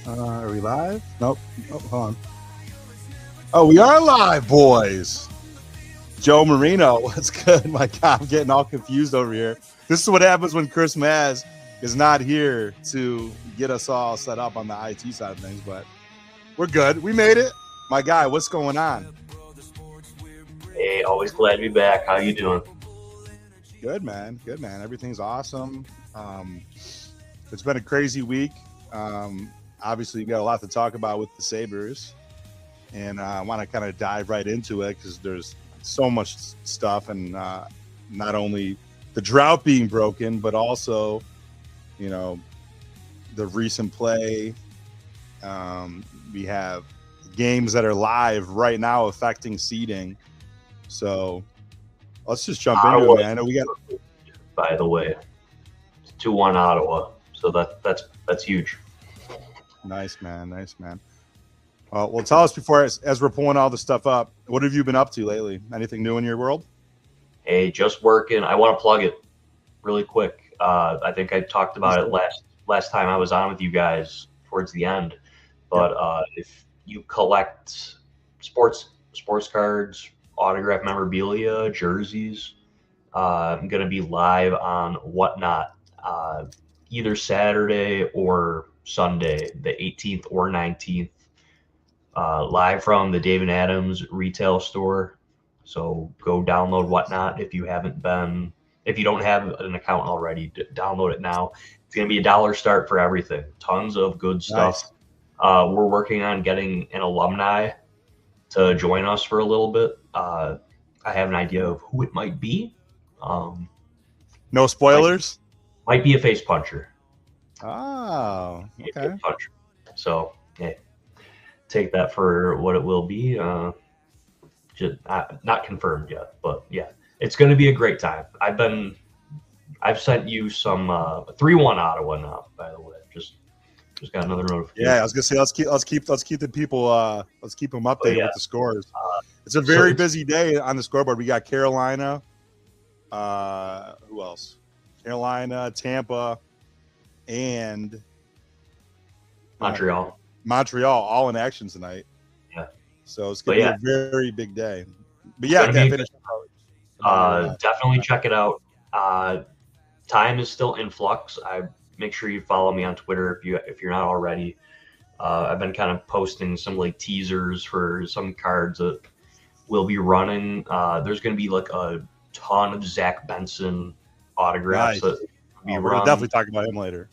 Are we live? Nope. Oh, hold on. Oh, we are live, boys. Joe Marino, what's good? My God, I'm getting all confused over here. This is what happens when Chris Maz is not here to get us all set up on the IT side of things, but we're good. We made it. My guy, what's going on? Hey, always glad to be back. How you doing? Good, man. Good, man. Everything's awesome. It's been a crazy week. Obviously, we got a lot to talk about with the Sabres, and I want to kind of dive right into it because there's so much stuff, and not only the drought being broken, but also, you know, the recent play. We have games that are live right now affecting seeding. So let's just jump into it, Ottawa, man. I know we got. by the way, it's 2-1 Ottawa, so that's huge. Nice, man. Nice, man. Well, tell us before, as we're pulling all this stuff up, what have you been up to lately? Anything new in your world? Hey, just working. I want to plug it really quick. I think I talked about it last time I was on with you guys towards the end. But if you collect sports cards, autograph memorabilia, jerseys, I'm gonna be live on Whatnot either Saturday or Sunday, the 18th or 19th, live from the David Adams retail store. So go download Whatnot if you don't have an account already. Download it now. It's gonna be $1 start for everything. Tons of good stuff. Nice. We're working on getting an alumni to join us for a little bit. I have an idea of who it might be. No spoilers? Might be a face puncher. Oh, okay. Puncher. So, yeah, take that for what it will be. Just not confirmed yet, but yeah, it's going to be a great time. I've sent you some 3-1 Ottawa now, by the way. Just got another notification. Yeah, I was gonna say let's keep the people let's keep them updated with the scores. It's a very busy day on the scoreboard. We got Carolina. Who else? Carolina, Tampa, and Montreal. Montreal all in action tonight. Yeah. So it's gonna be a very big day. But yeah, finish. Definitely check it out. Time is still in flux. Make sure you follow me on Twitter if you're not already. I've been kind of posting some like teasers for some cards that we'll be running. There's going to be like a ton of Zach Benson autographs that we run. We'll definitely talk about him later.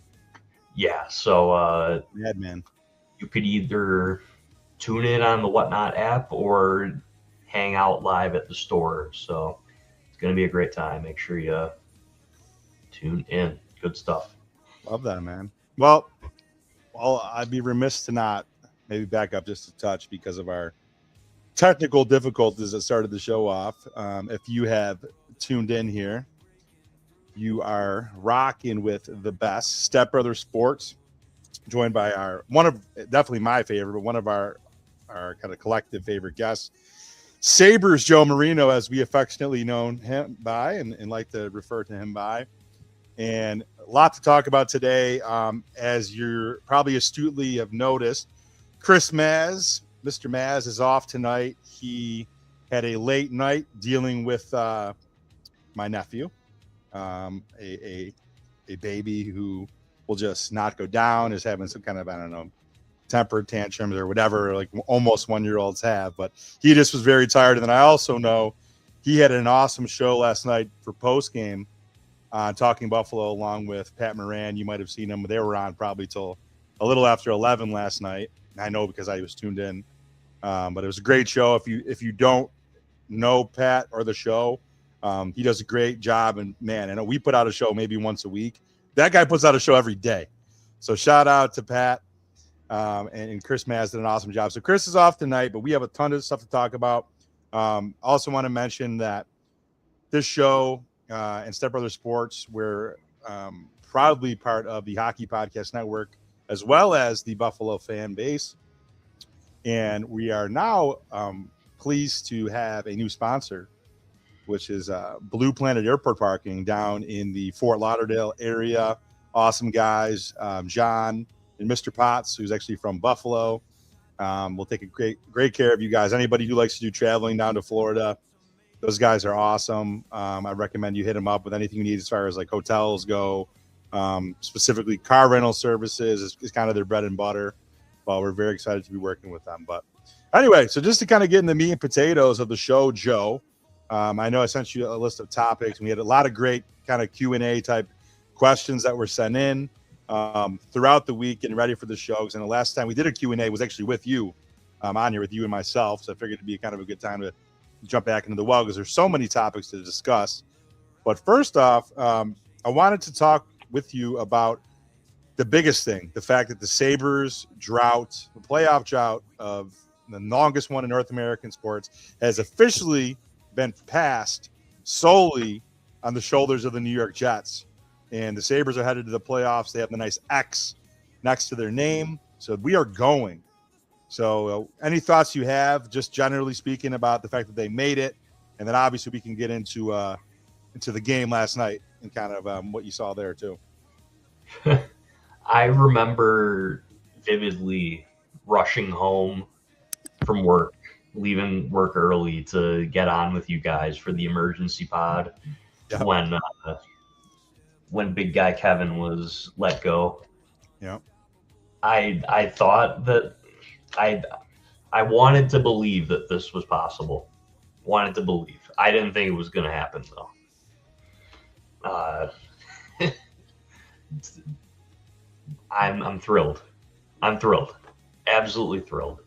Yeah, so man, you could either tune in on the Whatnot app or hang out live at the store. So it's going to be a great time. Make sure you tune in. Good stuff. Love that, man. Well, I'd be remiss to not maybe back up just a touch because of our technical difficulties that started the show off. If you have tuned in here, you are rocking with the best Step Brother Sports, joined by definitely my favorite, but one of our kind of collective favorite guests, Sabres Joe Marino, as we affectionately known him by and like to refer to him by. And a lot to talk about today. As you're probably astutely have noticed, Chris Maz, Mr. Maz, is off tonight. He had a late night dealing with my nephew, a baby who will just not go down, is having some kind of, I don't know, temper tantrums or whatever, like almost 1-year-olds have. But he just was very tired. And then I also know he had an awesome show last night for post-game. Talking Buffalo along with Pat Moran. You might have seen them. They were on probably till a little after 11 last night. I know because I was tuned in. But it was a great show. If you don't know Pat or the show, he does a great job. And, man, I know we put out a show maybe once a week. That guy puts out a show every day. So shout out to Pat. And Chris Maz did an awesome job. So Chris is off tonight, but we have a ton of stuff to talk about. Also want to mention that this show – and Step Brother Sports, we're proudly part of the Hockey Podcast Network, as well as the Buffalo fan base. And we are now pleased to have a new sponsor, which is Blue Planet Airport Parking down in the Fort Lauderdale area. Awesome guys, John and Mr. Potts, who's actually from Buffalo. We'll take a great care of you guys. Anybody who likes to do traveling down to Florida, those guys are awesome. I recommend you hit them up with anything you need as far as like hotels go. Specifically, car rental services is kind of their bread and butter. Well, we're very excited to be working with them. But anyway, so just to kind of get in the meat and potatoes of the show, Joe, I know I sent you a list of topics. We had a lot of great kind of Q&A type questions that were sent in throughout the week and ready for the shows. And the last time we did a Q&A was actually with you, on here with you and myself. So I figured it'd be kind of a good time to jump back into the well because there's so many topics to discuss. But first off, I wanted to talk with you about the biggest thing, the fact that the Sabres drought, the playoff drought of the longest one in North American sports, has officially been passed solely on the shoulders of the New York Jets. And the Sabres are headed to the playoffs. They have the nice X next to their name. So we are going. So any thoughts you have, just generally speaking, about the fact that they made it? And then obviously we can get into the game last night and kind of what you saw there too. I remember vividly rushing home from work, leaving work early to get on with you guys for the emergency pod when big guy Kevin was let go. Yeah. I thought that I wanted to believe that this was possible. Wanted to believe. I didn't think it was going to happen though. I'm thrilled. I'm thrilled. Absolutely thrilled.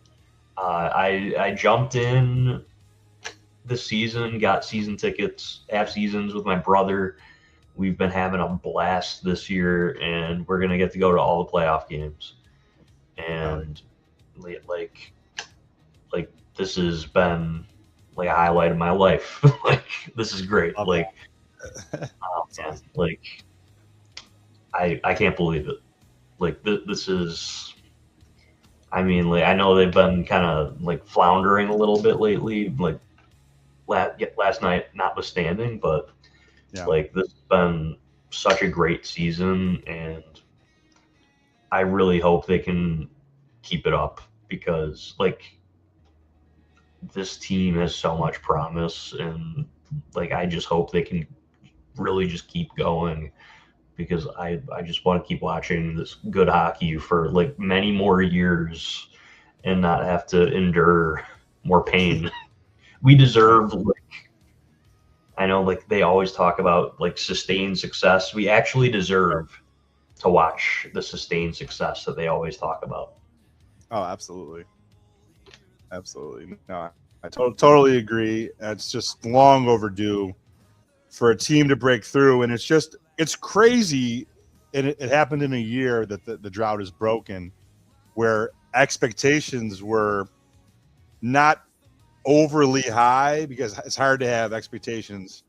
I jumped in this season, got season tickets, half seasons with my brother. We've been having a blast this year, and we're gonna get to go to all the playoff games. And like this has been like a highlight of my life. Like this is great. Like, man, like I can't believe it. Like this is. I mean, like I know they've been kind of like floundering a little bit lately, like last night notwithstanding, but like this has been such a great season, and I really hope they can keep it up because like this team has so much promise, and like I just hope they can really just keep going because I just want to keep watching this good hockey for like many more years and not have to endure more pain. We deserve, like, I know like they always talk about like sustained success. We actually deserve to watch the sustained success that they always talk about. Oh, absolutely. Absolutely. No, I totally agree. It's just long overdue for a team to break through. And it's crazy. And it happened in a year that the drought is broken, where expectations were not overly high, because it's hard to have expectations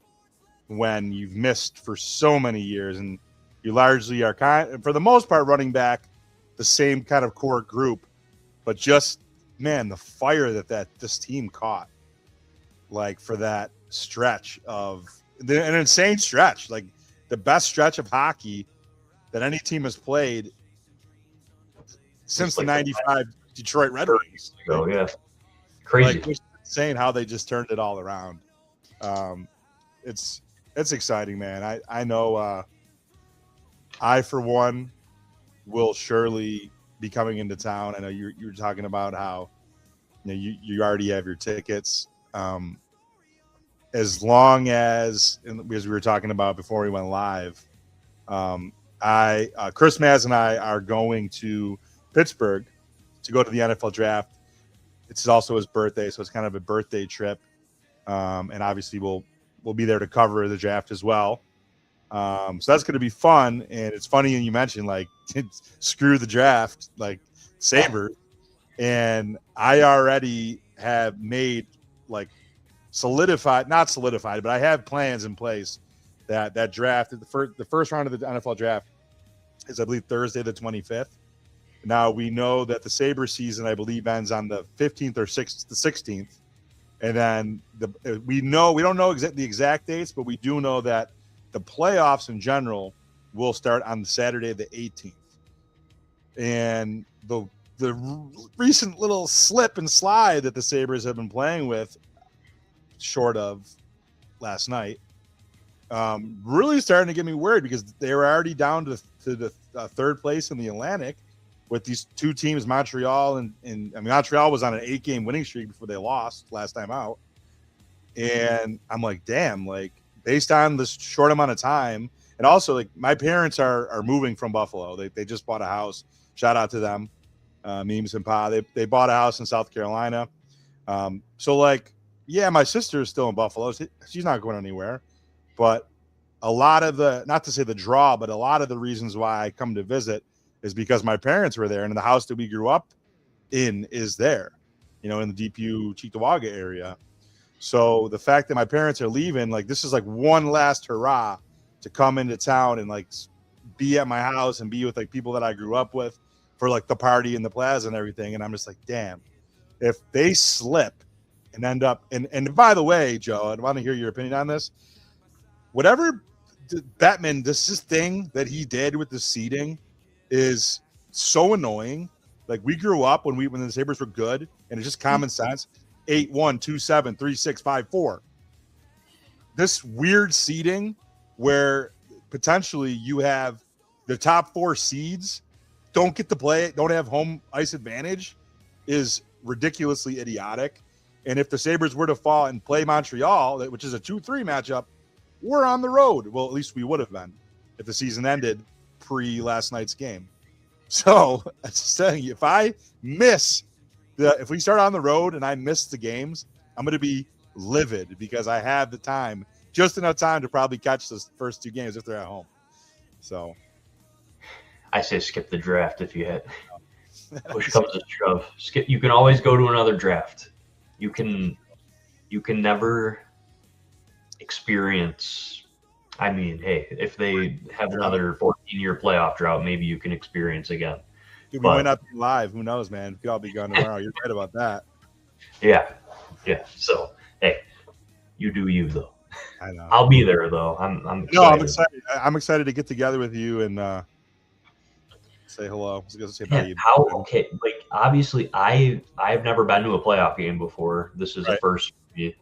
when you've missed for so many years. And you largely are for the most part, running back the same kind of core group, but just, man, the fire that this team caught, like for that stretch of an insane stretch, like the best stretch of hockey that any team has played since the '95 Detroit Red Wings. Yeah, crazy. Like, it's insane how they just turned it all around. It's exciting, man. I know. I for one will surely be coming into town. I know you're talking about how you already have your tickets. As long as we were talking about before we went live, Chris Maz and I are going to Pittsburgh to go to the NFL draft. It's also his birthday, so it's kind of a birthday trip. And obviously we'll be there to cover the draft as well. So that's going to be fun. And it's funny, and you mentioned like screw the draft, like Sabres. And I already have made like not solidified, but I have plans in place that draft, the first round of the NFL draft is, I believe, Thursday the 25th. Now we know that the Sabres season, I believe, ends on the 15th or the 16th. And then we don't know the exact dates, but we do know that the playoffs in general will start on Saturday the 18th. and the recent little slip and slide that the Sabres have been playing with, short of last night, really starting to get me worried because they were already down to the third place in the Atlantic with these two teams, Montreal and Montreal was on an 8-game winning streak before they lost last time out. And I'm like, damn, like based on this short amount of time, and also like my parents are moving from Buffalo. They just bought a house. Shout out to them, Memes and Pa. They bought a house in South Carolina. So like, yeah, my sister is still in Buffalo. She's not going anywhere. But a lot of the, not to say the draw, but a lot of the reasons why I come to visit is because my parents were there, and the house that we grew up in is there, in the DPU Cheektowaga area. So the fact that my parents are leaving, like this is like one last hurrah to come into town and like be at my house and be with like people that I grew up with for like the party and the plaza and everything. And I'm just like, damn, if they slip and end up, and by the way, Joe, I want to hear your opinion on this. Whatever Bettman, this thing that he did with the seating is so annoying. Like we grew up when the Sabres were good, and it's just common sense. 8-1, 2-7, 3-6, 5-4. This weird seeding where potentially you have the top 4 seeds don't get to play, don't have home ice advantage is ridiculously idiotic. And if the Sabres were to fall and play Montreal, which is a 2-3 matchup, we're on the road. Well, at least we would have been if the season ended pre last night's game. So I'm just saying, if we start on the road and I miss the games, I'm going to be livid because I have the time, just enough time to probably catch the first 2 games if they're at home. So I say skip the draft if you hit. Push comes to shove. Skip. You can always go to another draft. You can never experience. I mean, hey, if they have another 14-year playoff drought, maybe you can experience again. Dude, we might not be live. Who knows, man? We could all be gone tomorrow. You're right about that. Yeah. So, hey, you do you, though. I know. I'll be there, though. I'm excited. No, I'm excited. I'm excited to get together with you and say hello. I was going to say bye. Okay, like, obviously, I've never been to a playoff game before. This is a first for me.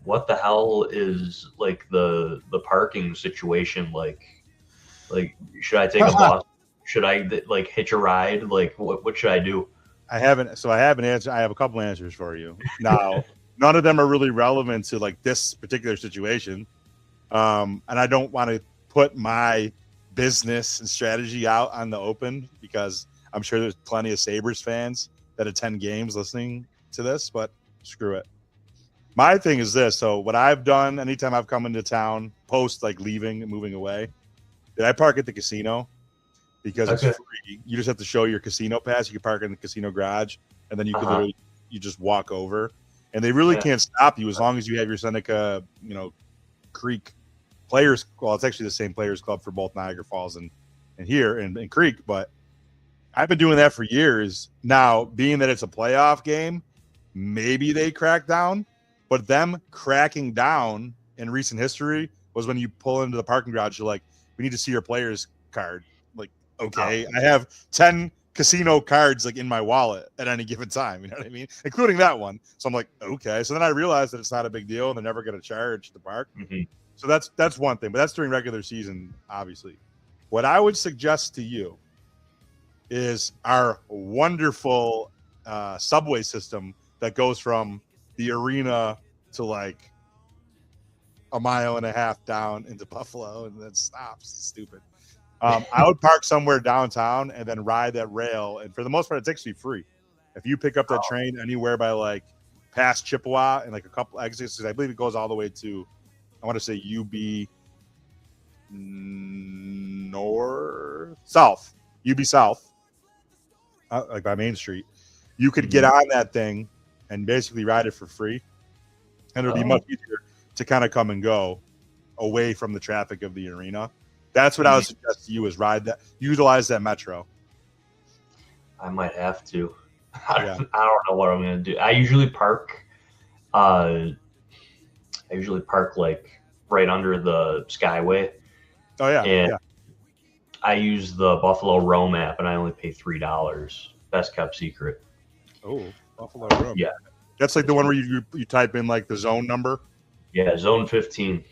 What the hell is, like, the parking situation like? Like, should I take a bus? Should I like hitch a ride? Like, what should I do? I have an answer. I have a couple answers for you. Now, none of them are really relevant to like this particular situation. And I don't want to put my business and strategy out on the open because I'm sure there's plenty of Sabres fans that attend games listening to this, but screw it. My thing is this. So what I've done anytime I've come into town post like leaving and moving away, did I park at the casino? Because it's free. You just have to show your casino pass. You can park in the casino garage, and then you can literally just walk over. And they really can't stop you as long as you have your Seneca, Creek players. Well, it's actually the same players club for both Niagara Falls and here in Creek. But I've been doing that for years. Now, being that it's a playoff game, maybe they crack down. But them cracking down in recent history was when you pull into the parking garage. You're like, we need to see your player's card. Okay, I have 10 casino cards like in my wallet at any given time, you know what I mean? Including that one. So I'm like, okay. So then I realized that it's not a big deal and they're never going to charge the park. Mm-hmm. So that's one thing, but that's during regular season, obviously. What I would suggest to you is our wonderful subway system that goes from the arena to like a mile and a half down into Buffalo and then stops. It's stupid. I would park somewhere downtown and then ride that rail. And for the most part, it's actually free. If you pick up that train anywhere by like past Chippewa and like a couple exits, because I believe it goes all the way to, I want to say UB South, like by Main Street. You could get on that thing and basically ride it for free. And it'll be much easier to kind of come and go away from the traffic of the arena. That's what I would suggest to you is utilize that metro. I might have to. I don't know what I'm going to do. I usually park like right under the Skyway. Oh yeah. And I use the Buffalo Roam app, and I only pay $3. Best kept secret. Oh, Buffalo Room. Yeah, That's like the one where you type in like the zone number. yeah. Zone 15.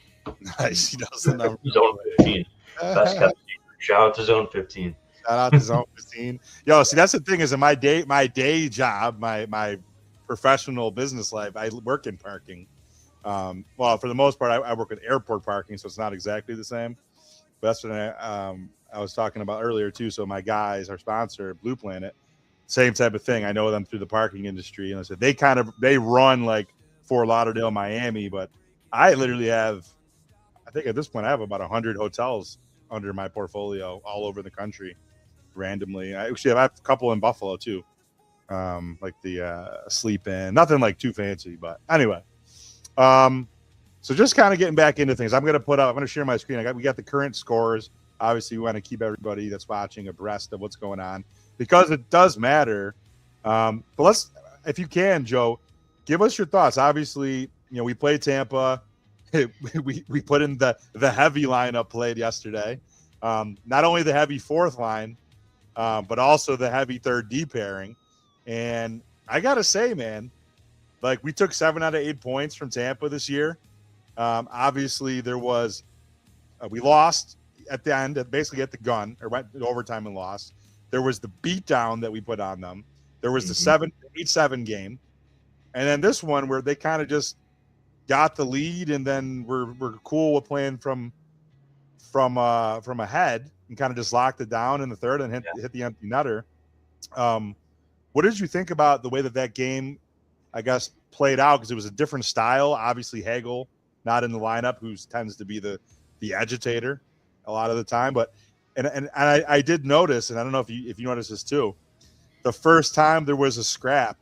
Nice. He knows the number. Zone 15. Best kept secret. Shout out to Zone 15. Shout out to Zone 15. Yo, see, that's the thing is in my day job, my professional business life, I work in parking. Well, for the most part, I work with airport parking, so it's not exactly the same. But that's what I was talking about earlier too. So my guys, our sponsor, Blue Planet, same type of thing. I know them through the parking industry, and I said they run like Fort Lauderdale, Miami, but I literally have, I think at this point, I have about 100 hotels under my portfolio all over the country, randomly. I actually have a couple in Buffalo too, like the Sleep Inn. Nothing like too fancy, but anyway. So just kind of getting back into things. I'm going to share my screen. We got the current scores. Obviously, we want to keep everybody that's watching abreast of what's going on because it does matter. But if you can, Joe, give us your thoughts. Obviously, we played Tampa. we put in the heavy lineup played yesterday. Not only the heavy fourth line, but also the heavy third D pairing. And I got to say, man, like we took 7 out of 8 points from Tampa this year. Obviously, there was we lost at the end, basically at the gun, or went to overtime and lost. There was the beatdown that we put on them. There was the 8-7 game, and then this one where they kind of just got the lead, and then we're cool with playing from ahead and kind of just locked it down in the third and hit the empty netter. What did you think about the way that game, I guess, played out? Because it was a different style. Obviously, Hagel not in the lineup, who tends to be the agitator a lot of the time. But and I did notice, and I don't know if you noticed this too. The first time there was a scrap,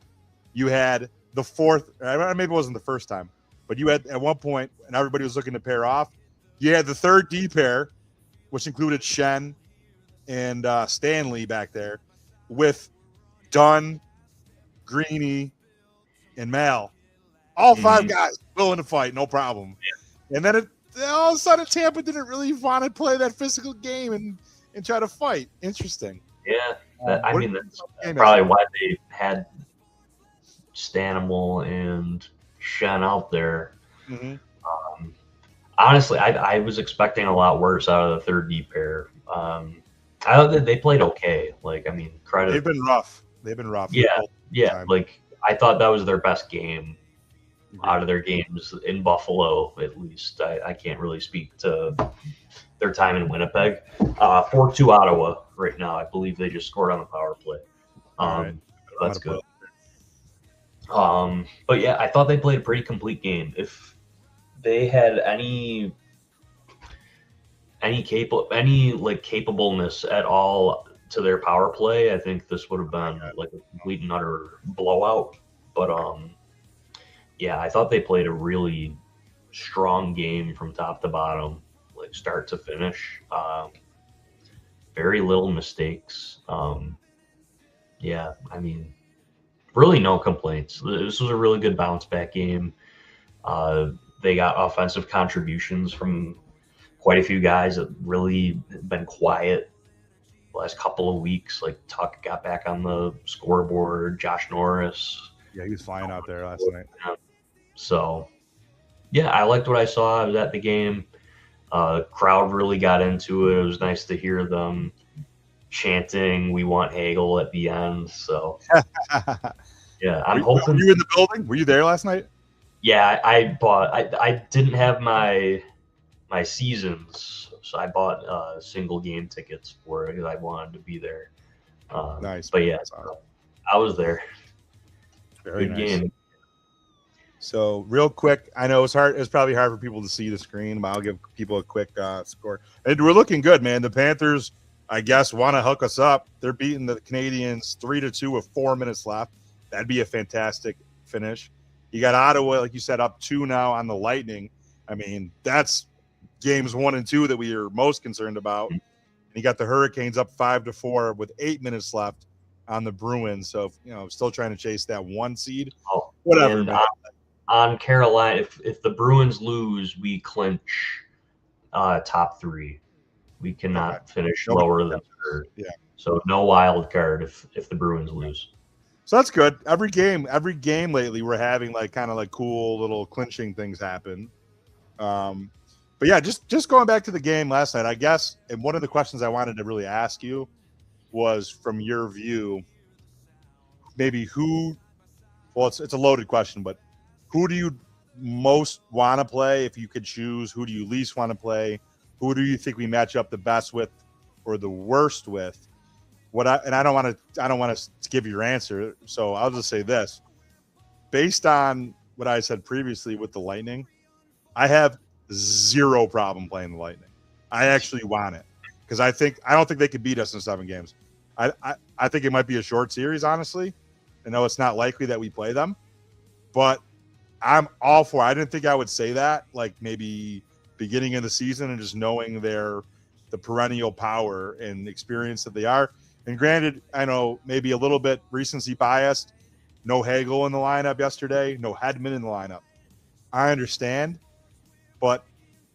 you had the fourth. Maybe it wasn't the first time, but you had at one point, and everybody was looking to pair off. You had the third D pair, which included Shen and Stanley back there, with Dunn, Greeny, and Mal. All 5 guys willing to fight, no problem. Yeah. And then all of a sudden, Tampa didn't really want to play that physical game and try to fight. Interesting. Yeah, that's probably why they had Stanimal and Shen out there. Mm-hmm. Honestly, I was expecting a lot worse out of the third D pair. I thought that they played okay. Credit. They've been rough. Yeah. Like I thought that was their best game out of their games in Buffalo, at least. I can't really speak to their time in Winnipeg. 4-2 Ottawa right now. I believe they just scored on the power play. That's good. But yeah, I thought they played a pretty complete game. If they had any capableness at all to their power play, I think this would have been like a complete and utter blowout. But yeah, I thought they played a really strong game from top to bottom, like start to finish. Very little mistakes. Yeah, really no complaints. This was a really good bounce back game. They got offensive contributions from quite a few guys that really been quiet the last couple of weeks. Like Tuck got back on the scoreboard, Josh Norris. Yeah, he was flying out there last night. So, yeah, I liked what I saw. I was at the game. Crowd really got into it. It was nice to hear them chanting, "We want Hagel" at the end. So, yeah, I'm hoping. Were you in the building? Were you there last night? Yeah, I didn't have my seasons, so I bought single game tickets for it because I wanted to be there. Nice. But yeah, I was there. Very nice. Game. So real quick, I know it's hard. It's probably hard for people to see the screen, but I'll give people a quick score. And we're looking good, man. The Panthers, I guess, want to hook us up. They're beating the Canadians 3-2 with 4 minutes left. That'd be a fantastic finish. You got Ottawa, like you said, up 2 now on the Lightning. That's games 1 and 2 that we are most concerned about. And you got the Hurricanes up 5-4 with 8 minutes left on the Bruins. So, still trying to chase that 1 seed. Oh, whatever, man. On Carolina, if the Bruins lose, we clinch top 3. We cannot finish Nobody lower than third. Yeah. So no wild card if the Bruins lose. So that's good. Every game lately, we're having like kind of like cool little clinching things happen. But yeah, just going back to the game last night, I guess, and one of the questions I wanted to really ask you was, from your view, maybe who, well, it's a loaded question, but who do you most want to play if you could choose? Who do you least want to play? Who do you think we match up the best with or the worst with? I don't want to give your answer, so I'll just say this. Based on what I said previously with the Lightning, I have zero problem playing the Lightning. I actually want it because I don't think they could beat us in 7 games. I think it might be a short series, honestly. I know it's not likely that we play them, but I'm all for it. I didn't think I would say that, like maybe beginning of the season, and just knowing the perennial power and experience that they are. And granted, I know maybe a little bit recency biased. No Hagel in the lineup yesterday. No Hedman in the lineup. I understand. But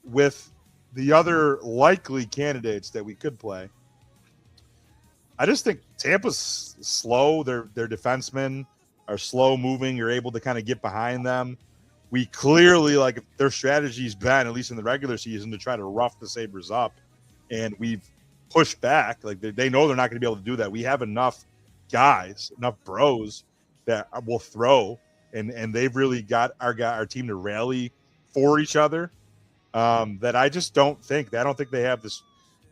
with the other likely candidates that we could play, I just think Tampa's slow. Their defensemen are slow moving. You're able to kind of get behind them. We clearly, like, their strategy's been, at least in the regular season, to try to rough the Sabres up. And we've pushed back. Like, they know they're not going to be able to do that. We have enough guys, enough bros that will throw, and they've really got our team to rally for each other. That I just don't think they have this.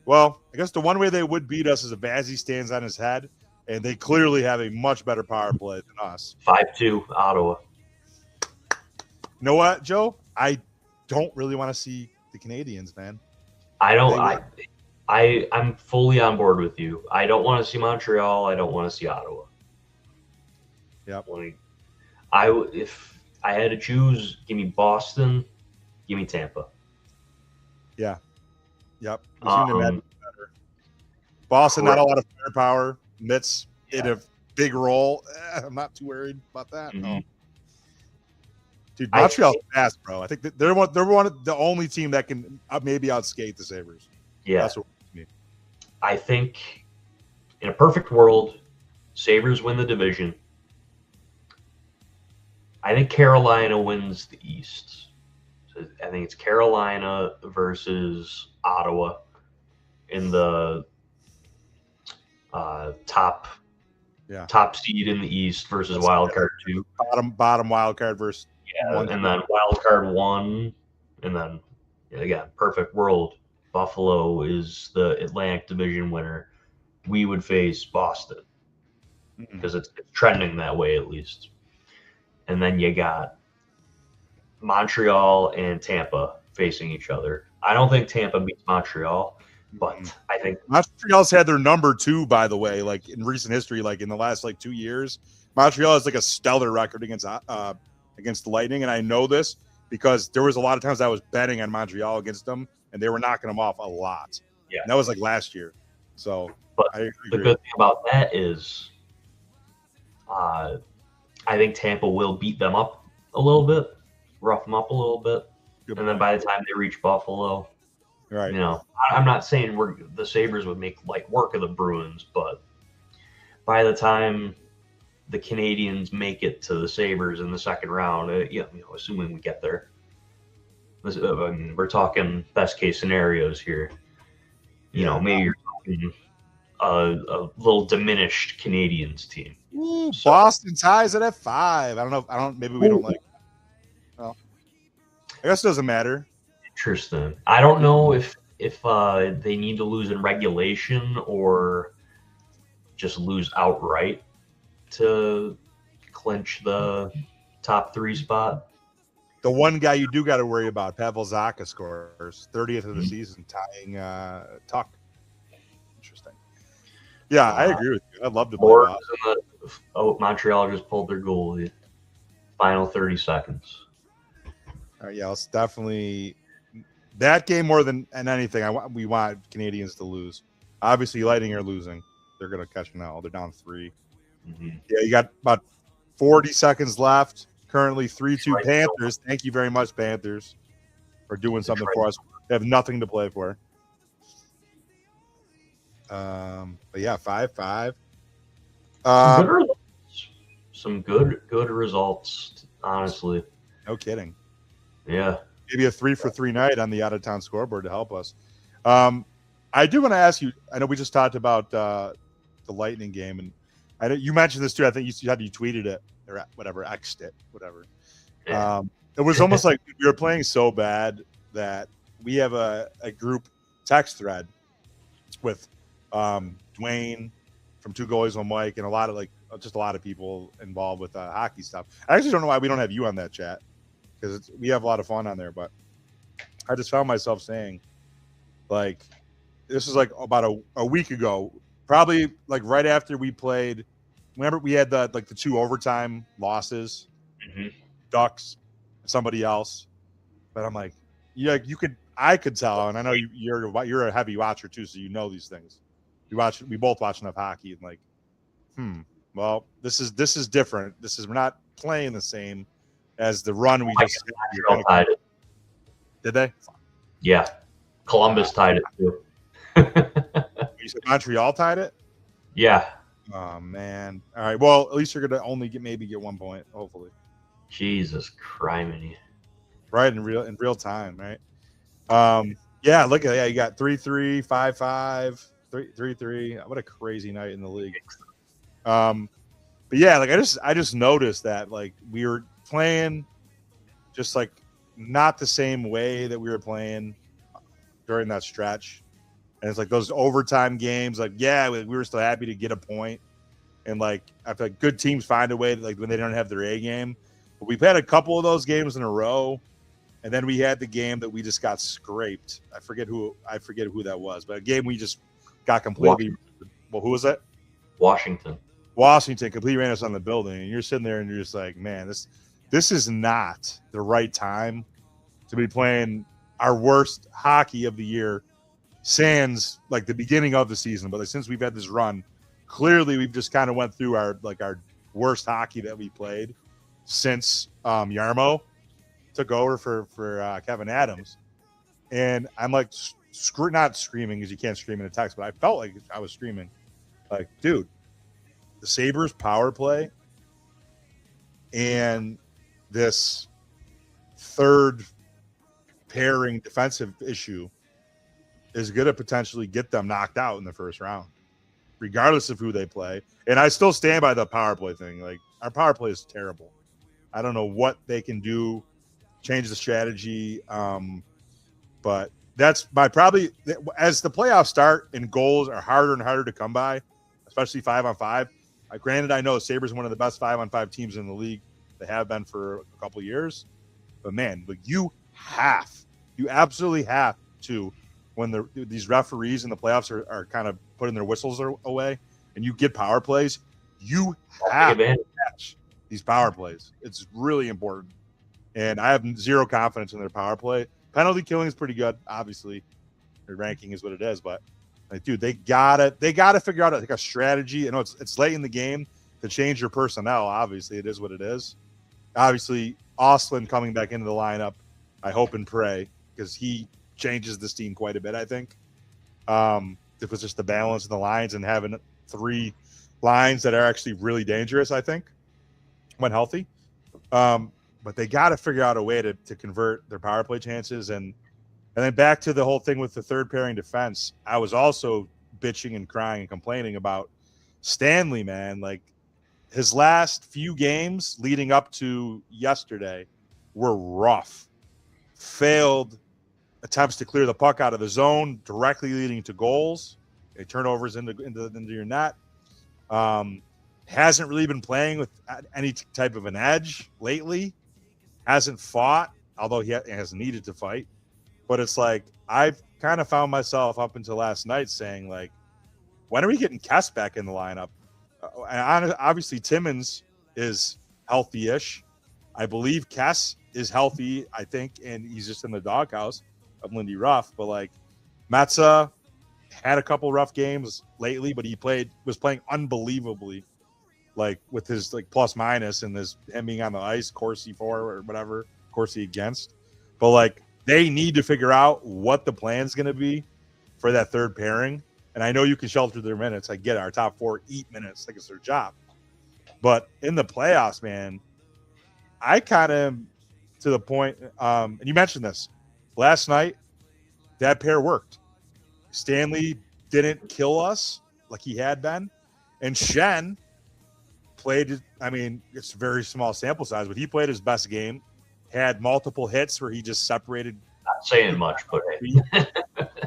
Well, I guess the one way they would beat us is if Vazzy stands on his head, and they clearly have a much better power play than us. 5-2 Ottawa. You know what, Joe? I don't really want to see the Canadians, man. I'm fully on board with you. I don't want to see Montreal. I don't want to see Ottawa. Yep. If I had to choose, give me Boston, give me Tampa. Yeah. Yep. We seem to match better. Boston, not a lot of firepower. Mitts in a big role. I'm not too worried about that. Mm-hmm. No. Dude, Montreal's fast, bro. I think they're one of the only team that can maybe outskate the Sabres. Yeah. That's what we need. I think in a perfect world, Sabres win the division. I think Carolina wins the East. So I think it's Carolina versus Ottawa in the top seed in the East versus wild card 2. Bottom wild card versus and then wild card 1, and then again, perfect world. Buffalo is the Atlantic Division winner. We would face Boston because it's trending that way, at least. And then you got Montreal and Tampa facing each other. I don't think Tampa beats Montreal, but I think Montreal's had their number 2, by the way, like in recent history, like in the last 2 years. Montreal has like a stellar record against the Lightning, and I know this because there was a lot of times I was betting on Montreal against them, and they were knocking them off a lot. Yeah, and that was like last year. So, but the good thing about that is, I think Tampa will beat them up a little bit, rough them up a little bit, and then by the time they reach Buffalo, right? I'm not saying the Sabres would make like work of the Bruins, but by the time the Canadians make it to the Sabres in the second round, assuming we get there, we're talking best case scenarios here. Maybe you're talking a little diminished Canadians team. Ooh, so, Boston ties it at 5. I don't know. Maybe we don't like it. Well, I guess it doesn't matter. Interesting. I don't know if they need to lose in regulation or just lose outright to clinch the top 3 spot. The one guy you do got to worry about, Pavel Zacha, scores 30th of the season, tying Tuck. Interesting. Yeah, I agree with you. I'd love to play Montreal just pulled their goal. Final 30 seconds. Yeah, it's definitely that game more than anything. We want Canadians to lose. Obviously, Lightning are losing. They're going to catch them now. They're down 3. Mm-hmm. Yeah, you got about 40 seconds left. Currently 3-2 Panthers. Thank you very much, Panthers, for doing something for us. They have nothing to play for. But yeah, 5-5. Some good results. Some good results, honestly. No kidding. Yeah. Maybe a 3-for-3 night on the out of town scoreboard to help us. I do want to ask you. I know we just talked about the Lightning game, and I know you mentioned this too. I think you tweeted it or whatever, X'd it, whatever. Yeah. It was almost like we were playing so bad that we have a group text thread with Dwayne from Two Goalies One Mike and a lot of people involved with hockey stuff. I actually don't know why we don't have you on that chat because we have a lot of fun on there. But I just found myself saying, like, this was like about a week ago, probably like right after we played. Remember, we had the 2 overtime losses, Ducks, somebody else. But I'm like, yeah, I could tell, and I know you're a heavy watcher too, so you know these things. We both watch enough hockey, and like, well, this is different. We're not playing the same as the run we just tied it. Did they? Yeah, Columbus tied it too. You said Montreal tied it? Yeah. Oh man. All right. Well, at least you're gonna only get 1 point, hopefully. Jesus criminy. Right, in real time, right? Yeah, look at you got 3-3, 5-5, 3-3. What a crazy night in the league. But yeah, like I just noticed that like we were playing just like not the same way that we were playing during that stretch. And it's like those overtime games, like, yeah, we were still happy to get a point. And like I feel like good teams find a way to, like, when they don't have their A game. But we've had a couple of those games in a row. And then we had the game that we just got scraped. I forget who that was, but a game we just got completely. Well, who was that? Washington completely ran us on the building, and you're sitting there and you're just like, man, this is not the right time to be playing our worst hockey of the year. Sans like the beginning of the season, but like since we've had this run, clearly we've just kind of went through our worst hockey that we played since Yarmo took over for Kevin Adams. And I'm like not screaming because you can't scream in a text, but I felt like I was screaming like, dude, the Sabres power play and this third pairing defensive issue is going to potentially get them knocked out in the first round, regardless of who they play. And I still stand by the power play thing. Like, our power play is terrible. I don't know what they can do, change the strategy. But that's probably as the playoffs start and goals are harder and harder to come by, especially 5-on-5. Granted, I know Sabres are one of the best 5-on-5 teams in the league. They have been for a couple of years. But man, you absolutely have to, when these referees in the playoffs are kind of putting their whistles away and you get power plays, you have to catch these power plays. It's really important. And I have zero confidence in their power play. Penalty killing is pretty good, obviously. Their ranking is what it is, but like, dude, they gotta figure out a strategy. I know it's late in the game to change your personnel. Obviously, it is what it is. Obviously, Ostlund coming back into the lineup, I hope and pray, because he changes this team quite a bit, I think. It was just the balance in the lines and having 3 lines that are actually really dangerous, I think, when healthy. But they got to figure out a way to convert their power play chances. And then back to the whole thing with the third pairing defense, I was also bitching and crying and complaining about Stanley, man. Like, his last few games leading up to yesterday were rough. Failed attempts to clear the puck out of the zone, directly leading to goals, turnovers into your net. Hasn't really been playing with any type of an edge lately. Hasn't fought, although he has needed to fight. But it's like, I've kind of found myself up until last night saying, like, when are we getting Kess back in the lineup? And obviously, Timmins is healthy-ish. I believe Kess is healthy, I think, and he's just in the doghouse of Lindy Ruff. But like, Metza had a couple rough games lately, but he was playing unbelievably, like with his like plus minus and him being on the ice, Corsi for or whatever, Corsi against. But like, they need to figure out what the plan's going to be for that third pairing. And I know you can shelter their minutes. I get it. Our top 4 eat minutes. Like it's their job. But in the playoffs, man, I kind of to the point, and you mentioned this last night, that pair worked. Stanley didn't kill us like he had been. And Shen played, I mean, it's a very small sample size, but he played his best game, had multiple hits where he just separated. Not saying much, but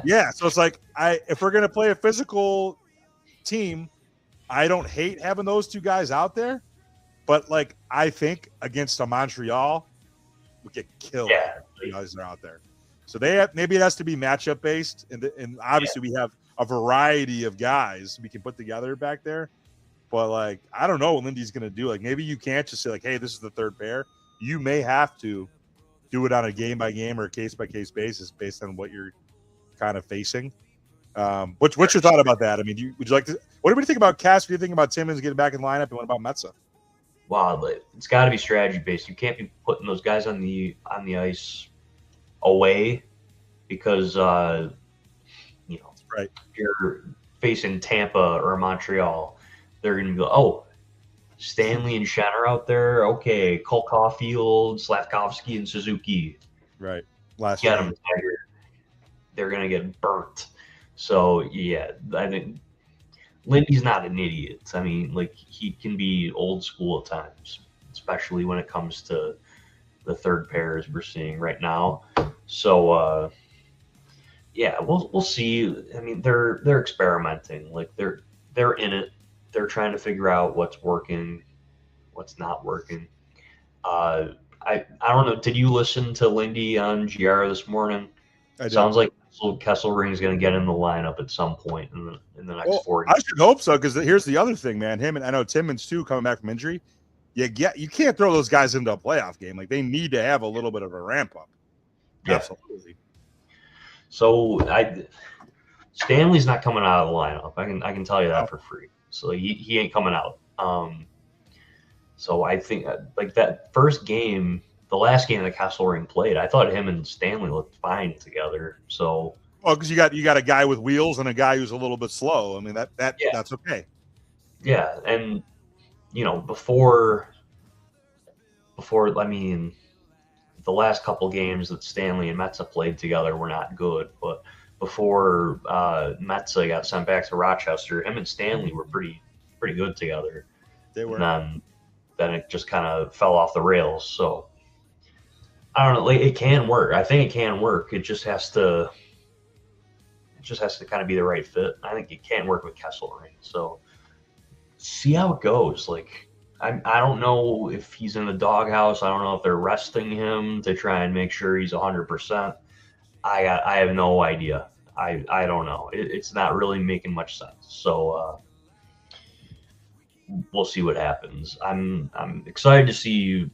yeah. So it's like, if we're going to play a physical team, I don't hate having those 2 guys out there, but like, I think against a Montreal, we get killed. Yeah. The guys are out there. So maybe it has to be matchup based. And obviously we have a variety of guys we can put together back there. But like, I don't know what Lindy's going to do. Like, maybe you can't just say like, hey, this is the third pair. You may have to do it on a game by game or case by case basis based on what you're kind of facing. What's your thought about that? I mean, would you like to? What do you think about Cass? What do you think about Timmins getting back in lineup? And what about Metza? Wow, it's got to be strategy based. You can't be putting those guys on the ice away because right. If you're facing Tampa or Montreal, they're going to go, oh, Stanley and Shen are out there. Okay, Cole Caulfield, Slavkovsky, and Suzuki. Right. Get them. They're going to get burnt. So, yeah, I think Lindy's not an idiot. I mean, like, he can be old school at times, especially when it comes to the third pairs we're seeing right now. So, yeah, we'll see. I mean, they're experimenting. Like, they're in it. They're trying to figure out what's working, what's not working. I don't know. Did you listen to Lindy on GR this morning? I did. Sounds like Kesselring's going to get in the lineup at some point in the next 4 games. I should hope so, because here's the other thing, man. Him and I know Timmins too, coming back from injury. You can't throw those guys into a playoff game. Like, they need to have a little bit of a ramp up. Yeah. Absolutely. So Stanley's not coming out of the lineup. I can tell you that for free. So he ain't coming out. So I think like that first game, the last game that Kesselring played, I thought him and Stanley looked fine together. So because you got a guy with wheels and a guy who's a little bit slow. I mean that's okay. Yeah, and before I mean, the last couple games that Stanley and Metza played together were not good, but before Metza got sent back to Rochester, him and Stanley were pretty good together. They were. And then it just kind of fell off the rails. So I don't know. Like, it can work. I think it can work. It just has to kind of be the right fit. I think it can work with Kesselring. So see how it goes. Like, I don't know if he's in the doghouse. I don't know if they're resting him to try and make sure he's 100%. I have no idea. I don't know. It's not really making much sense. So we'll see what happens. I'm excited to see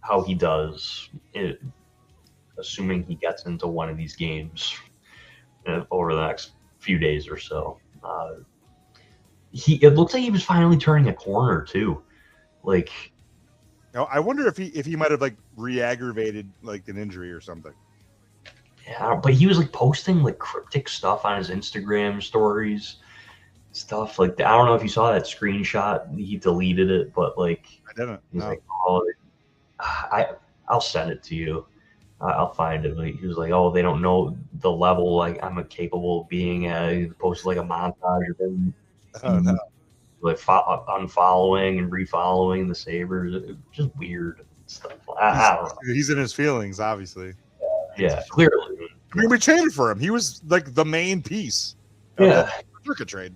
how he does, assuming he gets into one of these games over the next few days or so. It looks like he was finally turning a corner too. Like, now, I wonder if he might have like re-aggravated like an injury or something. Yeah, but he was like posting like cryptic stuff on his Instagram stories, stuff like that. I don't know if you saw that screenshot. He deleted it, but like I didn't. He's like, oh, I'll send it to you. I'll find it. Like, he was like, oh, they don't know the level like I'm capable of being at. He posted like a montage of him. Oh no. Like unfollowing and refollowing the Sabres. It was just weird stuff. I don't know. He's in his feelings, obviously. Yeah, clearly. I mean, we traded for him. He was like the main piece. Yeah. Patrick trade.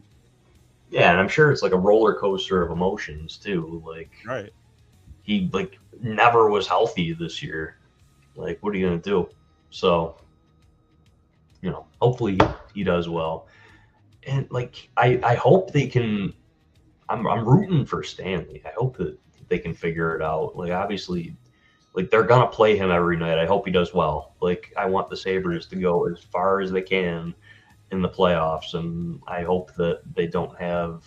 Yeah, and I'm sure it's like a roller coaster of emotions too. Like, right. He like never was healthy this year. Like, what are you gonna do? So, hopefully he does well. And like, I hope they can. I'm rooting for Stanley. I hope that they can figure it out. Like, obviously, like, they're gonna play him every night. I hope he does well. Like, I want the Sabres to go as far as they can in the playoffs, and I hope that they don't have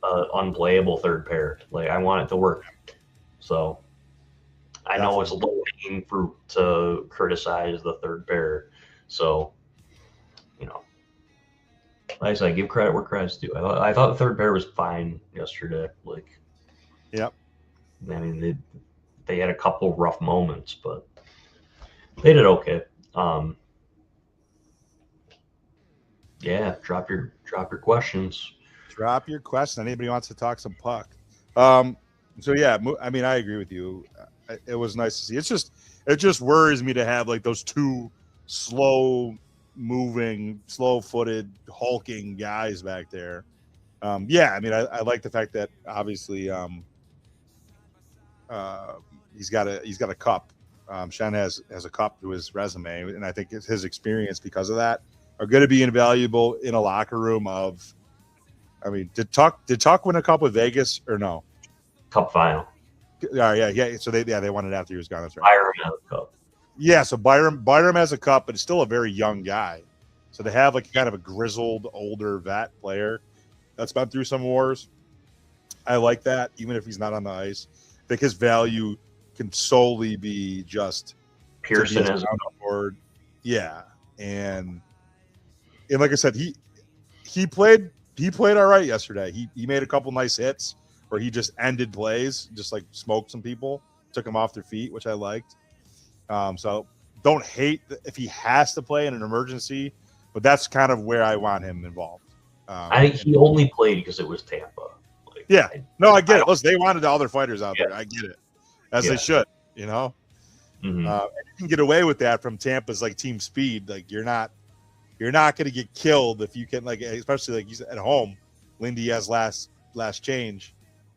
an unplayable third pair. Like, I want it to work. So I know it's a low hanging fruit to criticize the third pair. So, Like I said, give credit where credit's due. I thought the third pair was fine yesterday. Like, Yep. I mean, they had a couple rough moments, but they did okay. Yeah, drop your questions. Drop your question. Anybody wants to talk some puck? So yeah, I mean, I agree with you. It was nice to see. It just worries me to have like those two slow moving, slow footed, hulking guys back there. Yeah, I mean, I like the fact that obviously he's got a cup. Shen has a cup to his resume, and I think his experience because of that are going to be invaluable in a locker room of. I mean, did Tuck win a cup with Vegas or no? Cup final. Yeah. So they won it after he was gone. That's right. Byram has a cup. Yeah, so Byram has a cup, but it's still a very young guy. So they have like kind of a grizzled, older vet player that's been through some wars. I like that, even if he's not on the ice. I think his value can solely be just Pearson is on board. Yeah, and like I said, he played all right yesterday. He made a couple nice hits where he just ended plays, just like smoked some people, took them off their feet, which I liked. So don't hate if he has to play in an emergency, but that's kind of where I want him involved. I think he only played because it was Tampa. Like, yeah, I get it. Listen, they wanted all their fighters out there. I get it, as they should. You know, mm-hmm. And you can get away with that from Tampa's like team speed. Like you're not going to get killed if you can, like, especially like you said at home. Lindy has last change.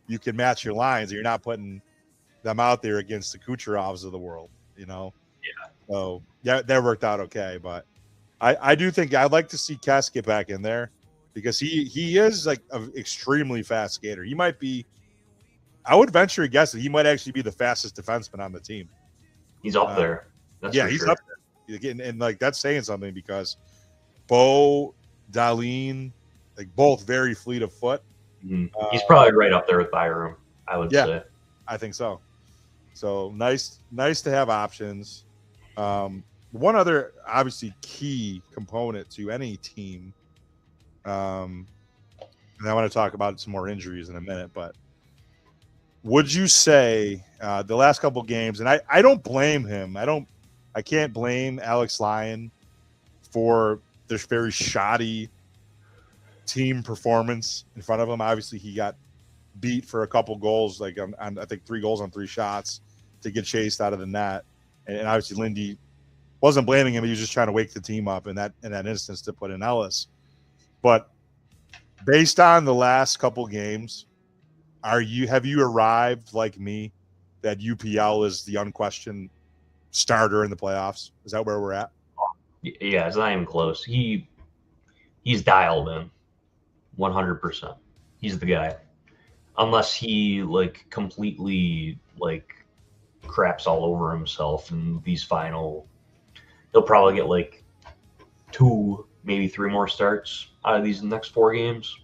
You can match your lines. You're not putting them out there against the Kucherovs of the world. You know, So yeah, that worked out okay. But I do think I'd like to see Kess get back in there because he is like an extremely fast skater. He might be. I would venture a guess that he might actually be the fastest defenseman on the team. He's up there. That's he's sure. Up there. And like that's saying something because Bo, Darlene, like both very fleet of foot. Mm-hmm. He's probably right up there with Byram, I would say. I think so. So nice to have options. One other obviously key component to any team, and I want to talk about some more injuries in a minute, but would you say the last couple games, and I don't blame him. I can't blame Alex Lyon for this very shoddy team performance in front of him. Obviously, he got beat for a couple goals, like on I think 3 goals on 3 shots to get chased out of the net. And obviously, Lindy wasn't blaming him. He was just trying to wake the team up in that instance to put in Ellis. But based on the last couple games, have you arrived like me that UPL is the unquestioned starter in the playoffs? Is that where we're at? Yeah, it's not even close. He's dialed in 100%. He's the guy. Unless he like completely like craps all over himself in these final, he'll probably get like 2, maybe 3 more starts out of these next 4 games.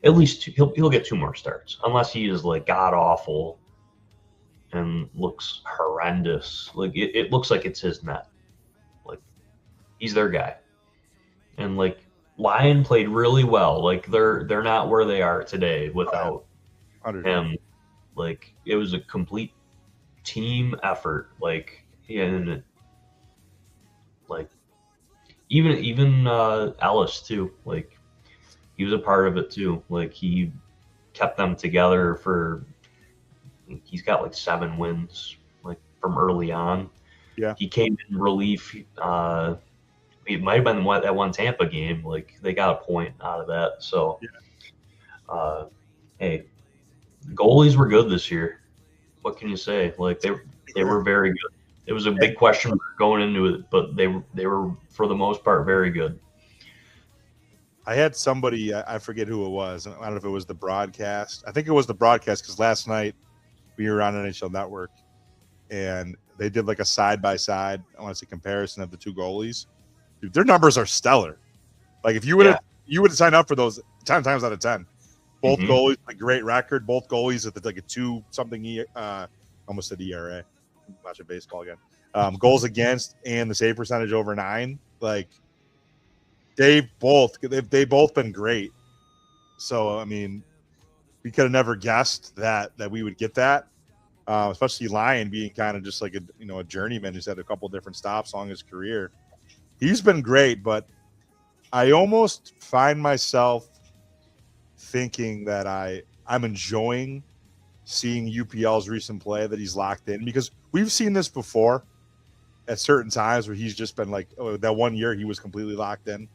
At least 2, he'll get 2 more starts, unless he is like god awful and looks horrendous. Like it looks like it's his net. Like he's their guy, and like Lyon played really well. Like they're not where they are today without him. Like it was a complete team effort. Like and like even Ellis too. Like he was a part of it too. Like he kept them together for. He's got like 7 wins like from early on. Yeah, he came in relief. It might have been that one Tampa game. Like they got a point out of that. So, hey, goalies were good this year. What can you say? Like they were very good. It was a big question going into it, but they were for the most part very good. I had somebody, I forget who it was. I don't know if it was the broadcast. I think it was the broadcast because last night we were on NHL Network and they did like a side-by-side, I want to say comparison of the 2 goalies. Dude, their numbers are stellar. Like if you would have signed up for those 10 times out of 10. Both goalies, a great record. Both goalies at like a 2-something, almost said ERA. Watching baseball again. Goals against and the save percentage over 9. Like they've both been great. So I mean, we could have never guessed that we would get that. Especially Lyon being kind of just like a journeyman who's had a couple different stops along his career. He's been great, but I almost find myself thinking that I'm enjoying seeing UPL's recent play, that he's locked in, because we've seen this before at certain times where he's just been like, oh, that one year he was completely locked in,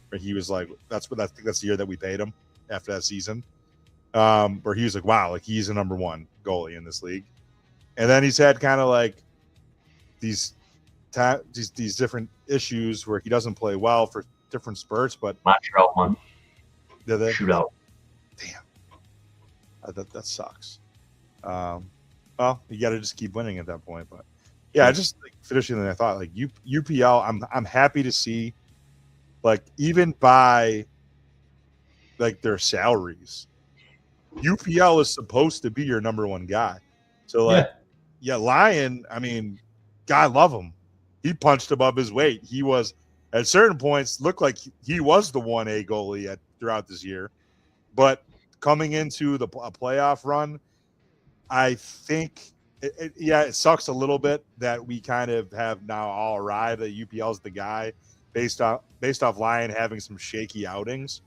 where he was like, I think that's the year that we paid him after that season, where he was like, wow, like he's a number one goalie in this league. And then he's had kind of like these different issues where he doesn't play well for different spurts. But Montreal won. Shootout. Damn, that sucks. Well, you got to just keep winning at that point. But yeah, just like finishing that, I thought like UPL. I'm happy to see, like, even by like their salaries, UPL is supposed to be your number one guy. So like. Yeah, Lyon, I mean, God love him. He punched above his weight. He was, at certain points, looked like he was the 1A goalie throughout this year. But coming into a playoff run, I think, it sucks a little bit that we kind of have now all arrived that UPL's the guy based off Lyon having some shaky outings.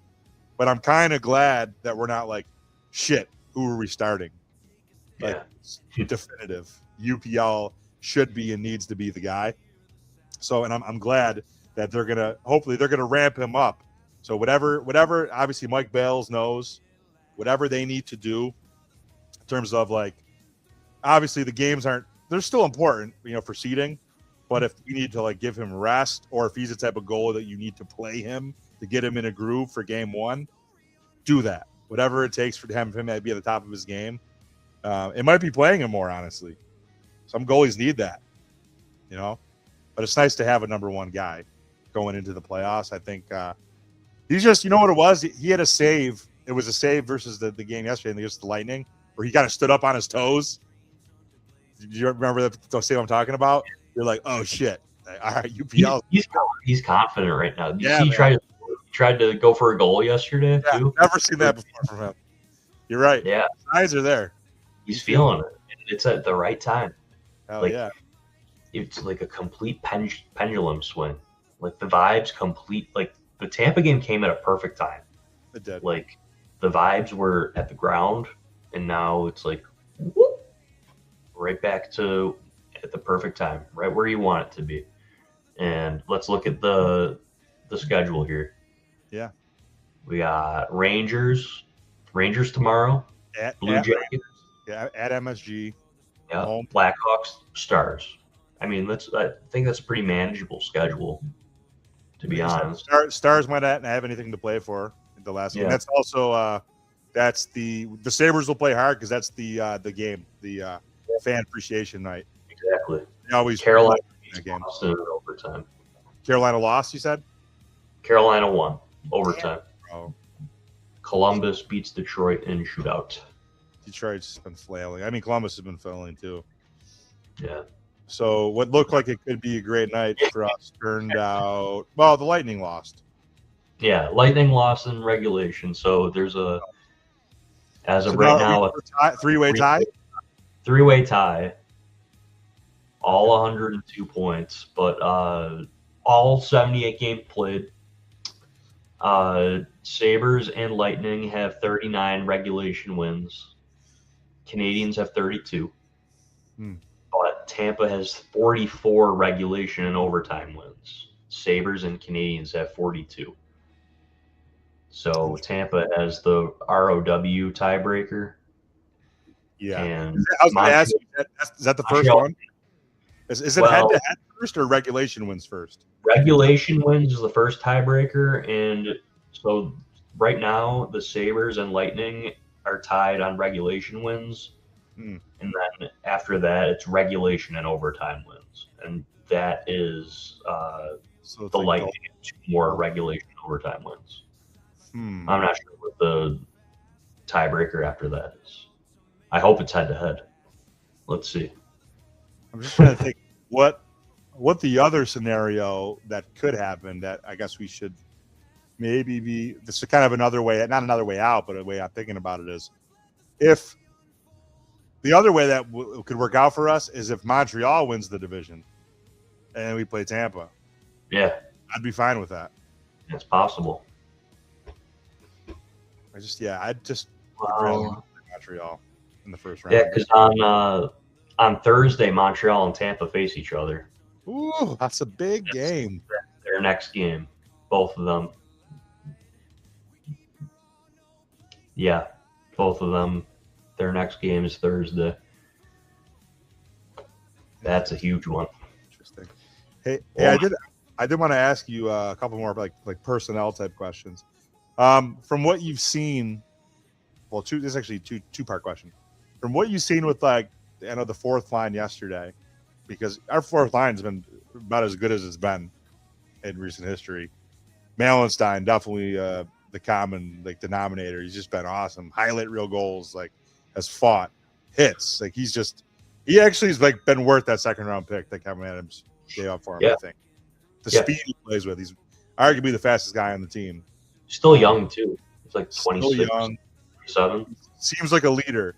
But I'm kind of glad that we're not like, shit, who are we starting? Like, definitive. UPL should be and needs to be the guy. So, and I'm glad that hopefully they're gonna ramp him up. So whatever, obviously Mike Bales knows whatever they need to do in terms of, like, obviously the games they're still important, for seeding, but if you need to like give him rest, or if he's the type of goalie that you need to play him to get him in a groove for game one, do that. Whatever it takes for him to be at the top of his game. It might be playing him more, honestly. Some goalies need that, but it's nice to have a number one guy going into the playoffs. I think he's just, what it was? He had a save. It was a save versus the game yesterday against the Lightning, where he kind of stood up on his toes. Do you remember the save I'm talking about? You're like, oh shit! All right, UPL. He's confident right now. Yeah, he tried to go for a goal yesterday too. Never seen that before from him. You're right. Yeah, his eyes are there. He's feeling it. It's at the right time. Hell yeah. It's like a complete pendulum swing. Like the vibes like the Tampa game came at a perfect time. It did. Like the vibes were at the ground, and now it's like whoop, right back to at the perfect time, right where you want it to be. And let's look at the schedule here. Yeah. We got Rangers tomorrow. Blue Jackets. Yeah, at MSG. Yeah, home. Blackhawks, Stars. I mean, I think that's a pretty manageable schedule, to be honest. Stars might not have anything to play for in the last game. That's also that's the Sabres will play hard because that's the game, the fan appreciation night. Exactly. They always Carolina game. Overtime. Carolina lost, you said? Carolina won overtime. Oh. Columbus beats Detroit in shootout. Detroit's been flailing. I mean, Columbus has been flailing too. Yeah. So what looked like it could be a great night for us turned out, well, the Lightning lost. Yeah, Lightning lost in regulation. So there's as of right now, a three-way tie? Three-way tie. All 102 points, but all 78 games played. Sabres and Lightning have 39 regulation wins. Canadians have 32. But Tampa has 44 regulation and overtime wins. Sabres and Canadians have 42. So Tampa has the ROW tiebreaker. Yeah. And I was going to ask you, is that the first one? Is it head-to-head first or regulation wins first? Regulation wins is the first tiebreaker. And so right now, the Sabres and Lightning are tied on regulation wins. And then after that, it's regulation and overtime wins. And that is the Lightning have 2 more regulation and overtime wins. I'm not sure what the tiebreaker after that is. I hope it's head-to-head. Let's see. I'm just trying to think what the other scenario that could happen that I guess we should maybe be this is kind of another way, not another way out, but a way I'm thinking about it is if the other way that could work out for us is if Montreal wins the division and we play Tampa. Yeah, I'd be fine with that. it's possible. I'd just Well, Montreal in the first round. yeah, because on Thursday, Montreal and Tampa face each other. Ooh, that's a big game. Their next game, both of them. Yeah, both of them. Their next game is Thursday. That's a huge one. Interesting. Hey, I did want to ask you a couple more like personnel type questions. From what you've seen, well, this is actually two-part question. From what you've seen with I know the fourth line yesterday, because our fourth line's been about as good as it's been in recent history. Malenstein definitely the common denominator. He's just been awesome. Highlight real goals, has fought, hits. He actually has been worth that second round pick that Kevin Adams gave up for him. I think the speed he plays with. He's arguably the fastest guy on the team. Still young too. He's 26, still young. 27. Seems like a leader.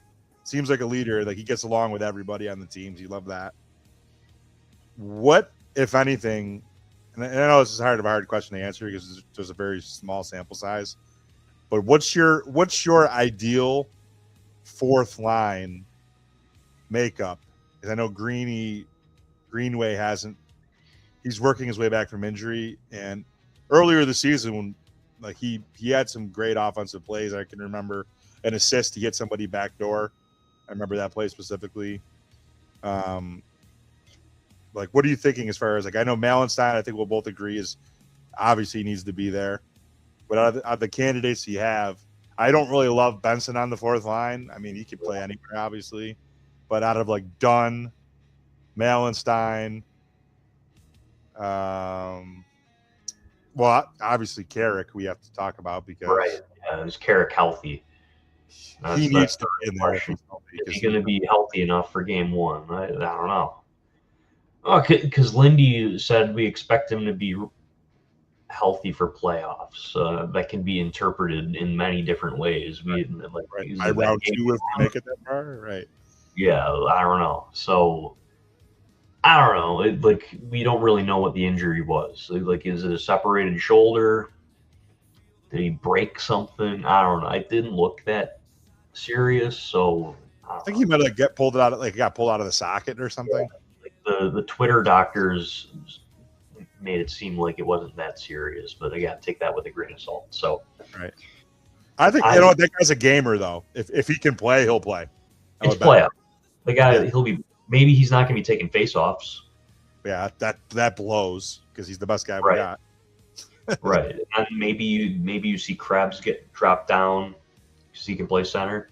He gets along with everybody on the teams. You love that. What, if anything, and I know this is a hard question to answer because there's a very small sample size, but what's your ideal fourth line makeup? Because I know Greenway he's working his way back from injury, and earlier this season when he had some great offensive plays. I can remember an assist to get somebody backdoor. I remember that play specifically. What are you thinking as far as I know Malenstein, I think we'll both agree is obviously needs to be there. But out of the candidates you have, I don't really love Benson on the fourth line. I mean, he could play anywhere, obviously. But out of Dunn, Malenstein, obviously Carrick we have to talk about because is Carrick healthy? He needs to be in there. Is he going to be healthy enough for game one? I don't know. Oh, because Lindy said we expect him to be healthy for playoffs. That can be interpreted in many different ways. My route two if we make it that far, right? Yeah, I don't know. So I don't know. We don't really know what the injury was. Is it a separated shoulder? Did he break something? I don't know. It didn't look that serious. So I think he might have got pulled out of the socket or something. The Twitter doctors made it seem like it wasn't that serious, but again, take that with a grain of salt. So, right. I think that guy's a gamer though. If he can play, he'll play. It's playoff. The guy, he'll be. Maybe he's not going to be taking faceoffs. Yeah, that blows because he's the best guy we got. Right, and maybe you see Krebs get dropped down because he can play center,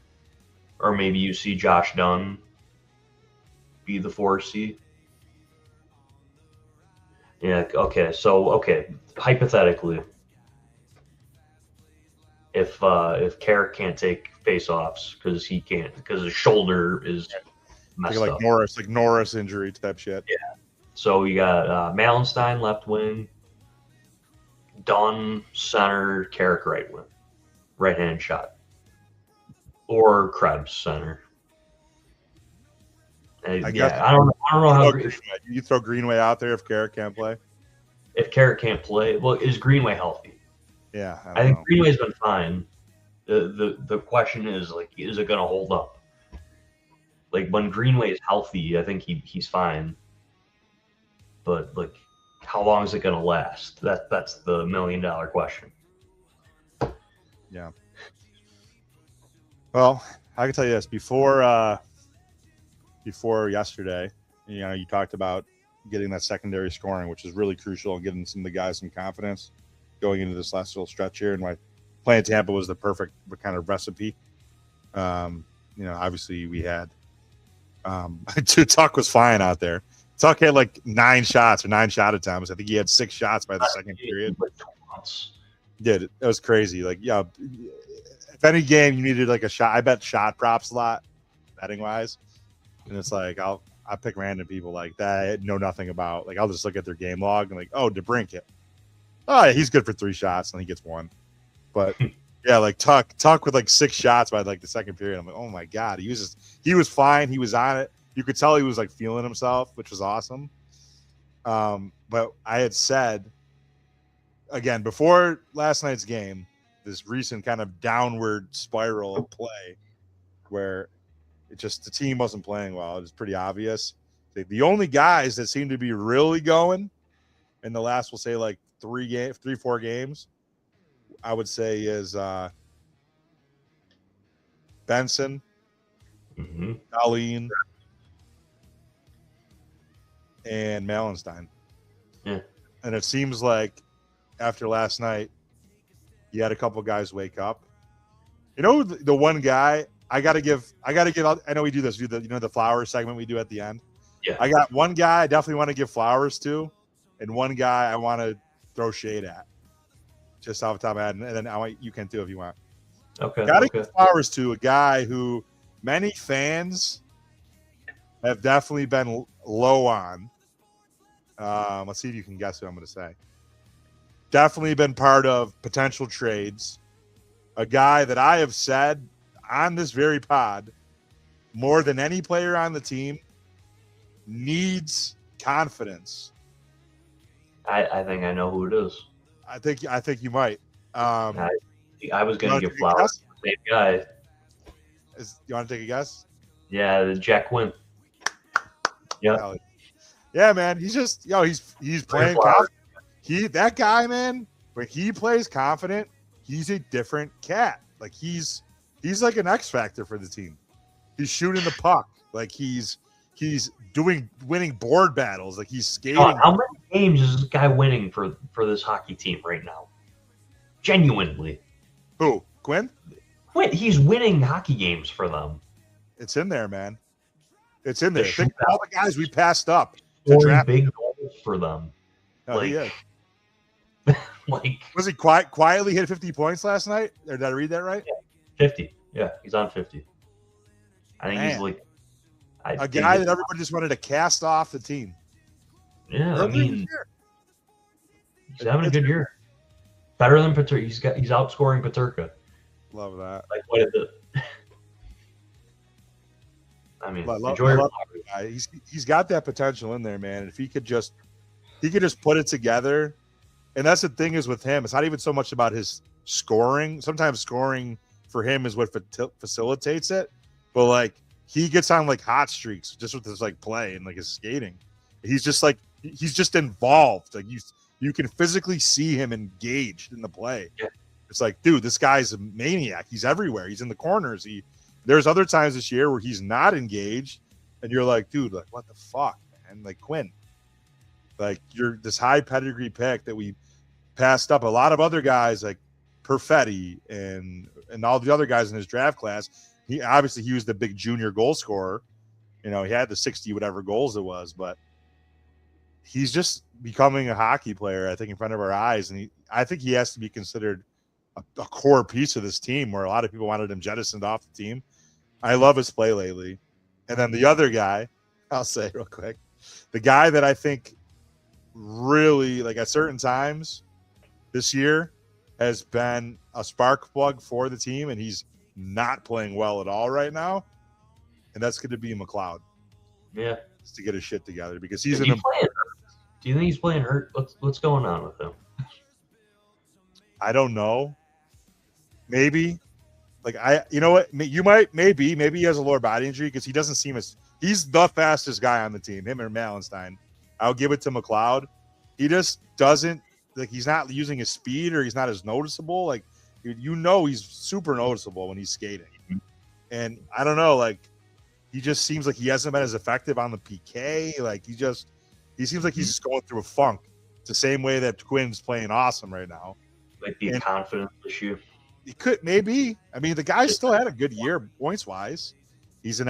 or maybe you see Josh Dunn be the 4C. Yeah. Okay. So hypothetically, if Carrick can't take faceoffs because his shoulder is messed up, Norris injury type shit. Yeah. So you got Malenstein left wing, Dunn center, Carrick right hand shot, or Krebs center. I don't know how you throw Greenway out there if Carrick can't play. If Carrick can't play, well, is Greenway healthy? Yeah, I think Greenway's been fine. The question is is it going to hold up? When Greenway is healthy, I think he's fine. But how long is it going to last? That's the $1 million question. Yeah. Well, I can tell you this before yesterday, you talked about getting that secondary scoring, which is really crucial, and giving some of the guys some confidence going into this last little stretch here, and why playing Tampa was the perfect kind of recipe. Obviously we had Tuck was flying out there. Tuck had 9 shots or 9 shot attempts. I think he had 6 shots by the second period. Did it was crazy. If any game you needed a shot, I bet shot props a lot, betting wise. And it's I pick random people like that I know nothing about. I'll just look at their game log and DeBrincat. Oh, yeah, he's good for 3 shots and he gets 1. But yeah, like Tuck with like 6 shots by like the second period. I'm like, oh my god, he was fine. He was on it. You could tell he was like feeling himself, which was awesome. But I had said again before last night's game, this recent kind of downward spiral of play where the team wasn't playing well. It was pretty obvious. The only guys that seem to be really going in the last, we'll say like 4 games, I would say is Benson, Colleen, and Malenstein. Yeah. And it seems like after last night, you had a couple guys wake up. You know, the one guy I gotta give. I know we do this. The flowers segment we do at the end. Yeah. I got one guy I definitely want to give flowers to, and one guy I want to throw shade at. Just off the top of my head, and then you can too if you want. Okay. Gotta give flowers to a guy who many fans have definitely been low on. Let's see if you can guess what I'm going to say. Definitely been part of potential trades. A guy that I have said on this very pod, more than any player on the team, needs confidence. I think I know who it is. I think you might. I was going to give flowers to the same guy. You want to take a guess? Yeah, the Jack Quinn. Yeah. Yeah, man. He's just he's playing confident. That guy, man, when he plays confident, he's a different cat. Like he's like an X factor for the team. He's shooting the puck. Like he's winning board battles. Like he's skating. How many games is this guy winning for this hockey team right now? Genuinely. Who? Quinn? He's winning hockey games for them. It's in there, man. It's in there. Think of all the guys we passed up to Scoring draft. big goals for them. Oh, he is. Like, was he quietly hit 50 points last night? Or did I read that right? Yeah, 50. Yeah, he's on 50. I think he's like a guy that everybody just wanted to cast off the team. Yeah, I mean, he's having a good year. Better than Paterka. He's outscoring Paterka. Love that. Like what is it? I mean, enjoy your guy. He's got that potential in there, man. If he could just put it together. And that's the thing is with him, it's not even so much about his scoring. Sometimes scoring for him is what facilitates it. But like he gets on like hot streaks just with his like play and like his skating. He's just involved. Like you can physically see him engaged in the play. Yeah. It's like, dude, this guy's a maniac. He's everywhere. He's in the corners. There's other times this year where he's not engaged, and you're like, dude, like what the fuck, man? Like Quinn, like you're this high pedigree pick that we passed up. A lot of other guys like Perfetti and all the other guys in his draft class. He was the big junior goal scorer. You know, he had the 60 whatever goals it was, but he's just becoming a hockey player, I think, in front of our eyes, and I think he has to be considered a core piece of this team where a lot of people wanted him jettisoned off the team. I love his play lately. And then the other guy, I'll say real quick, the guy that I think really, like at certain times this year, has been a spark plug for the team, and he's not playing well at all right now, and that's going to be McLeod. Yeah. Just to get his shit together because he's playing hurt? Do you think he's playing hurt? What's going on with him? I don't know. Maybe. Like you know what? Maybe he has a lower body injury because he doesn't seem he's the fastest guy on the team, him or Malenstein. I'll give it to McLeod. He just doesn't he's not using his speed or he's not as noticeable. Like he's super noticeable when he's skating. And I don't know, like he just seems like he hasn't been as effective on the PK. Like he seems like he's just going through a funk. It's the same way that Quinn's playing awesome right now. Might be a confidence issue. He could maybe. I mean, the guy still had a good year points wise. He's in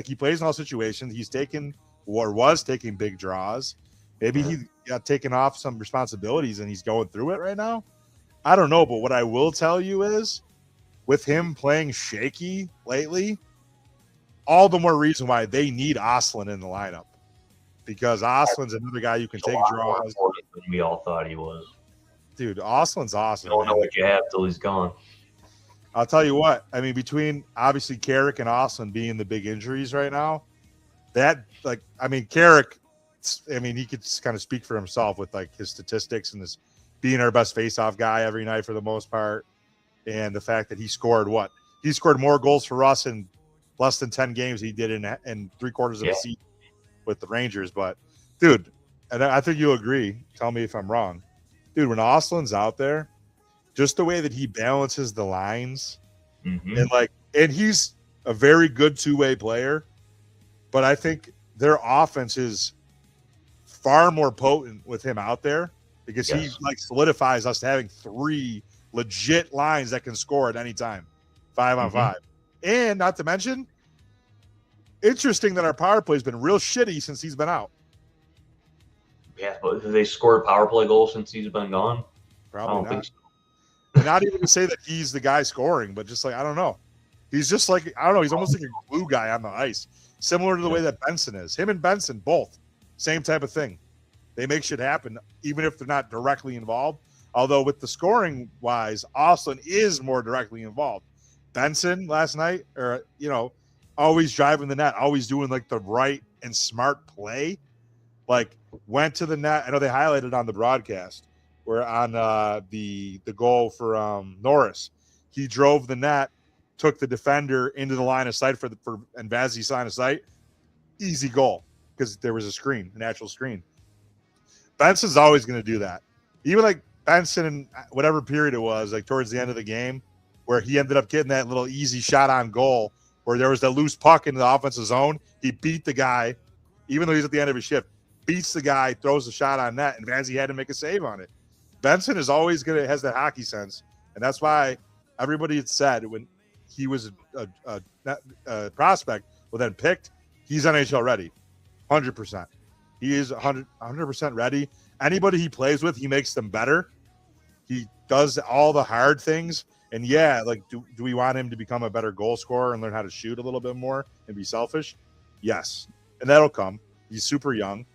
he plays in all situations. He's taken or was taking big draws. Maybe he got taken off some responsibilities and he's going through it right now. I don't know, but what I will tell you is with him playing shaky lately, all the more reason why they need Oslin in the lineup. Because Oslin's another guy you can take draws. We all thought he was. dude, Oslin's awesome. You don't know what you have till he's gone. I'll tell you what. I mean, between obviously Carrick and Oslin being the big injuries right now, Carrick, I mean, he could kind of speak for himself with like his statistics and his being our best faceoff guy every night for the most part, and the fact that he scored more goals for us in less than 10 games he did in 3/4 of the season with the Rangers. But dude, and I think you'll agree. Tell me if I'm wrong, dude. When Oslin's out there, just the way that he balances the lines, and he's a very good two-way player, but I think their offense is far more potent with him out there because he like solidifies us to having 3 legit lines that can score at any time, 5-on-5. And not to mention, interesting that our power play has been real shitty since he's been out. Yeah, but have they scored power play goals since he's been gone? Probably I don't not. think so. Not even to say that he's the guy scoring, but just like, I don't know. He's just like, I don't know. He's almost like a glue guy on the ice, similar to the way that Benson is. Him and Benson, both, same type of thing. They make shit happen, even if they're not directly involved. Although with the scoring wise, Oslin is more directly involved. Benson last night, always driving the net, always doing like the right and smart play. Like went to the net. I know they highlighted on the broadcast. Where on the goal for Norris, he drove the net, took the defender into the line of sight and Vazzy's line of sight. Easy goal because there was a natural screen. Benson's always going to do that. Even like Benson in whatever period it was, like towards the end of the game, where he ended up getting that little easy shot on goal where there was that loose puck in the offensive zone. He beat the guy, even though he's at the end of his shift, beats the guy, throws the shot on net, and Vazzy had to make a save on it. Benson is always has that hockey sense, and that's why everybody had said when he was a prospect, well then picked, he's NHL ready, 100%. He is 100% ready. Anybody he plays with, he makes them better. He does all the hard things, and do we want him to become a better goal scorer and learn how to shoot a little bit more and be selfish? Yes, and that'll come. He's super young,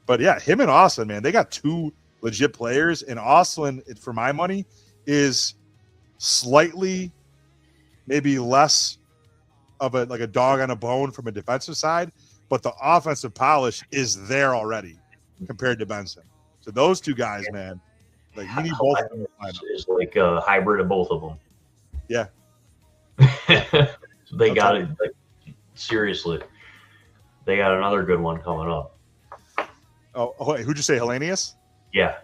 but yeah, him and Oslin, man, they got 2 legit players, and Oslin, for my money, is slightly maybe less of a dog on a bone from a defensive side, but the offensive polish is there already compared to Benson. So those 2 guys, man, like you need both of them. It's like a hybrid of both of them. Yeah. They got it. Like, seriously, they got another good one coming up. Oh, wait, who'd you say, Hellenius? Yeah.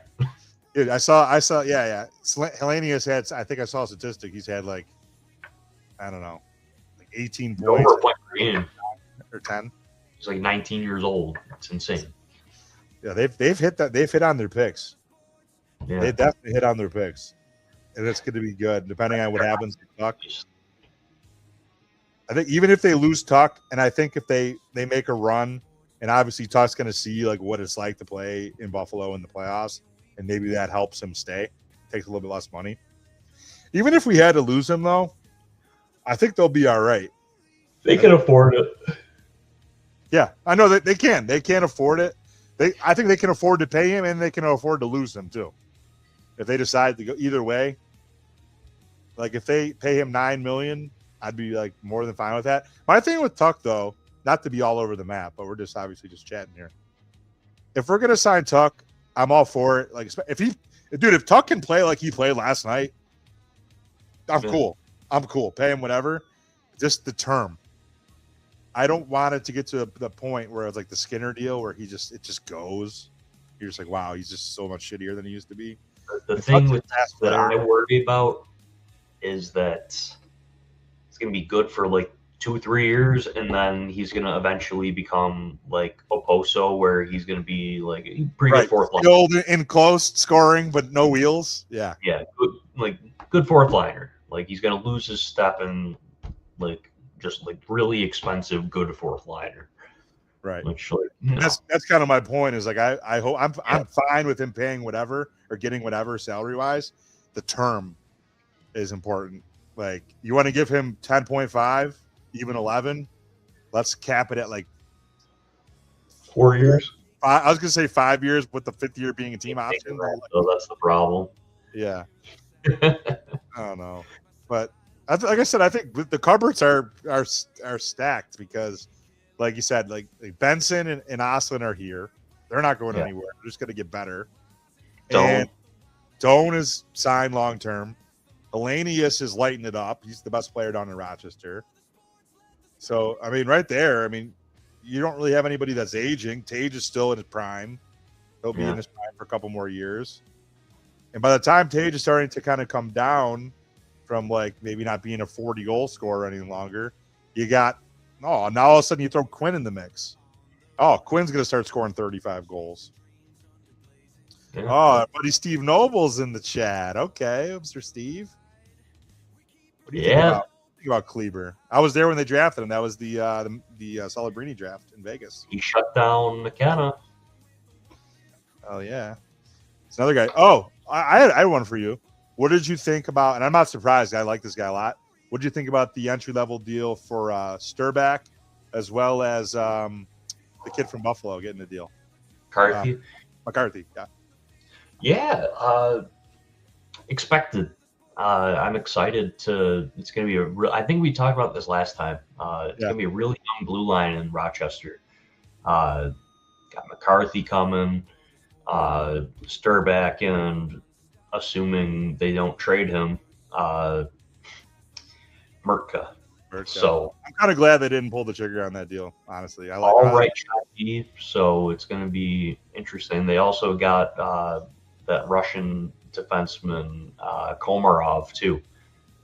Dude, I saw. Yeah. Hellenius had. I think I saw a statistic. He's had like, I don't know, like 18 points. Over a point per game. Or 10. He's like 19 years old. It's insane. Yeah, they've hit that. They've hit on their picks. Yeah. They definitely hit on their picks, and it's going to be good depending on what happens to Tuck. I think even if they lose Tuck, and I think if they make a run, and obviously Tuck's going to see like what it's like to play in Buffalo in the playoffs, and maybe that helps him stay. Takes a little bit less money. Even if we had to lose him, though, I think they'll be all right. They can afford it. Yeah, I know that they can. They can't afford it. I think they can afford to pay him, and they can afford to lose him too. If they decide to go either way, like if they pay him $9 million, I'd be like more than fine with that. My thing with Tuck, though, not to be all over the map, but we're just obviously just chatting here. If we're gonna sign Tuck, I'm all for it. Like if Tuck can play like he played last night, I'm cool. I'm cool. Pay him whatever. Just the term. I don't want it to get to the point where it's like the Skinner deal where it just goes. You're just like, wow, he's just so much shittier than he used to be. The thing with that I worry about is that it's going to be good for like 2-3 years, and then he's going to eventually become like Oposo, where he's going to be like pretty good fourth line. Skilled in close scoring, but no wheels. Yeah. Yeah. Good fourth liner. Like he's going to lose his step and like just like really expensive, good fourth liner. Right. Which, like, that's kind of my point is like, I hope I'm fine with him paying whatever or getting whatever salary wise. The term is important. Like you want to give him 10.5, even 11. Let's cap it at like 4 years. I was going to say 5 years with the 5th year being a team option. So that's the problem. Yeah. I don't know, but like I said, I think the cupboards are stacked because, like you said, like Benson and Oslin are here. They're not going anywhere. They're just going to get better. And Doan is signed long term. Hellenius is lighting it up. He's the best player down in Rochester. So I mean, right there, I mean, you don't really have anybody that's aging. Tage is still in his prime. He'll be in his prime for a couple more years. And by the time Tage is starting to kind of come down from like maybe not being a 40 goal scorer any longer, you got now all of a sudden you throw Quinn in the mix. Oh, Quinn's going to start scoring 35 goals. Yeah. Oh, buddy Steve Noble's in the chat. Okay, Mr. Steve. What do you think about Kleber? I was there when they drafted him. That was the Celebrini draft in Vegas. He shut down McKenna. Oh yeah. It's another guy. Oh, I had one for you. What did you think about, and I'm not surprised, I like this guy a lot. What did you think about the entry-level deal for Sturback, as well as the kid from Buffalo getting the deal? McCarthy, yeah. Yeah, expected. I'm excited to, it's going to be I think we talked about this last time. It's going to be a really young blue line in Rochester. Got McCarthy coming. Sturback, and assuming they don't trade him, Mertka. So I'm kind of glad they didn't pull the trigger on that deal. Honestly, I like all right, so it's going to be interesting. They also got that Russian defenseman Komarov too,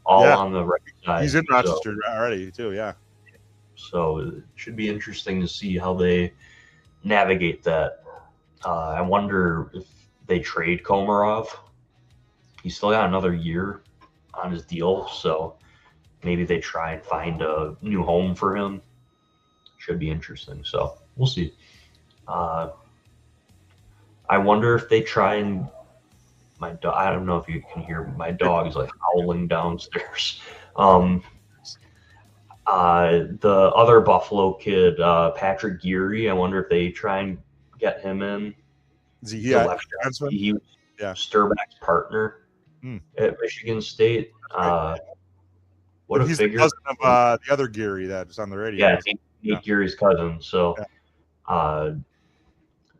all on the right side. He's in Rochester already too. Yeah. So it should be interesting to see how they navigate that. I wonder if they trade Komarov. He's still got another year on his deal, so maybe they try and find a new home for him. Should be interesting. So we'll see. I wonder if they try and my dog. I don't know if you can hear my dog is like howling downstairs. The other Buffalo kid, Patrick Geary. I wonder if they try and get him in. Is he left defenseman? He was Sturback's partner at Michigan State. What he's the cousin of the other Geary that's on the radio. Yeah, Nate Geary's cousin. So I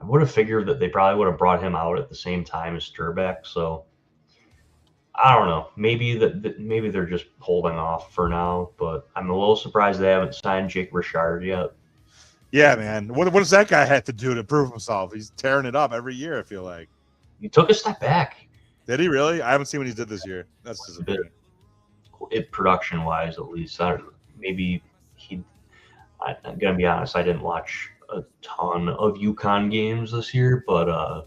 would have figured that they probably would have brought him out at the same time as Sturback. So I don't know. Maybe maybe they're just holding off for now. But I'm a little surprised they haven't signed Jake Richard yet. Yeah, man. What does that guy have to do to prove himself? He's tearing it up every year, I feel like. He took a step back. Did he really? I haven't seen what he did this year. That's disappointing. Production-wise, at least. Maybe I'm going to be honest, I didn't watch a ton of UConn games this year, but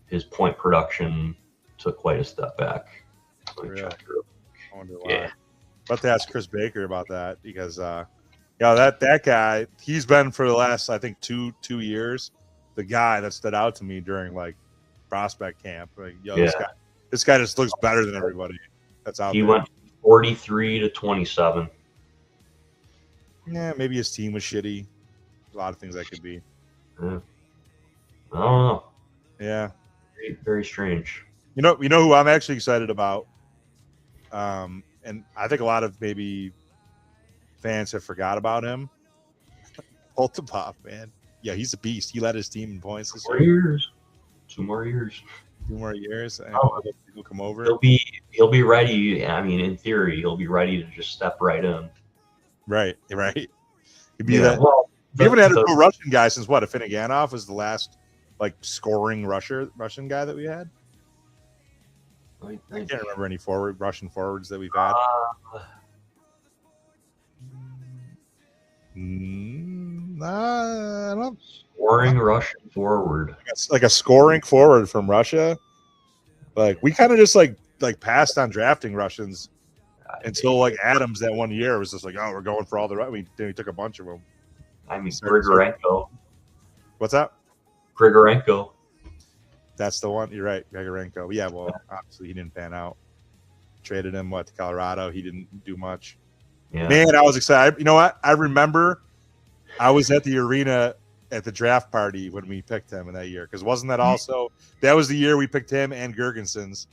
his point production took quite a step back. Really? I wonder why. Yeah. About to ask Chris Baker about that because that guy, he's been for the last, I think, two years, the guy that stood out to me during like prospect camp. Like, this guy just looks better than everybody that's out there. He went 43 to 27. Yeah, maybe his team was shitty. A lot of things that could be. Yeah. I don't know. Yeah. Very, very strange. You know who I'm actually excited about? And I think a lot of maybe fans have forgot about him. Holtapov, man. Yeah, he's a beast. He led his team in points this year. 2 more years. 2 more years. And he'll come over. He'll be ready. I mean, in theory, he'll be ready to just step right in. Right. He'd be that. Well, we haven't had a Russian guy since what? Afinoganov was the last like scoring Russian guy that we had. I can't remember any Russian forwards that we've had. I don't know. Scoring Russian forward. Like a scoring forward from Russia. Like we kind of just like passed on drafting Russians until like Adams that 1 year was just like, oh, we're going for all the right. Then we took a bunch of them. I mean, Grigorenko. What's that? Grigorenko. That's the one. You're right, Grigorenko. Yeah, well, obviously he didn't pan out. Traded him to Colorado. He didn't do much. Yeah. Man, I was excited. You know what? I remember I was at the arena at the draft party when we picked him in that year because wasn't that also that was the year we picked him and Gergensons,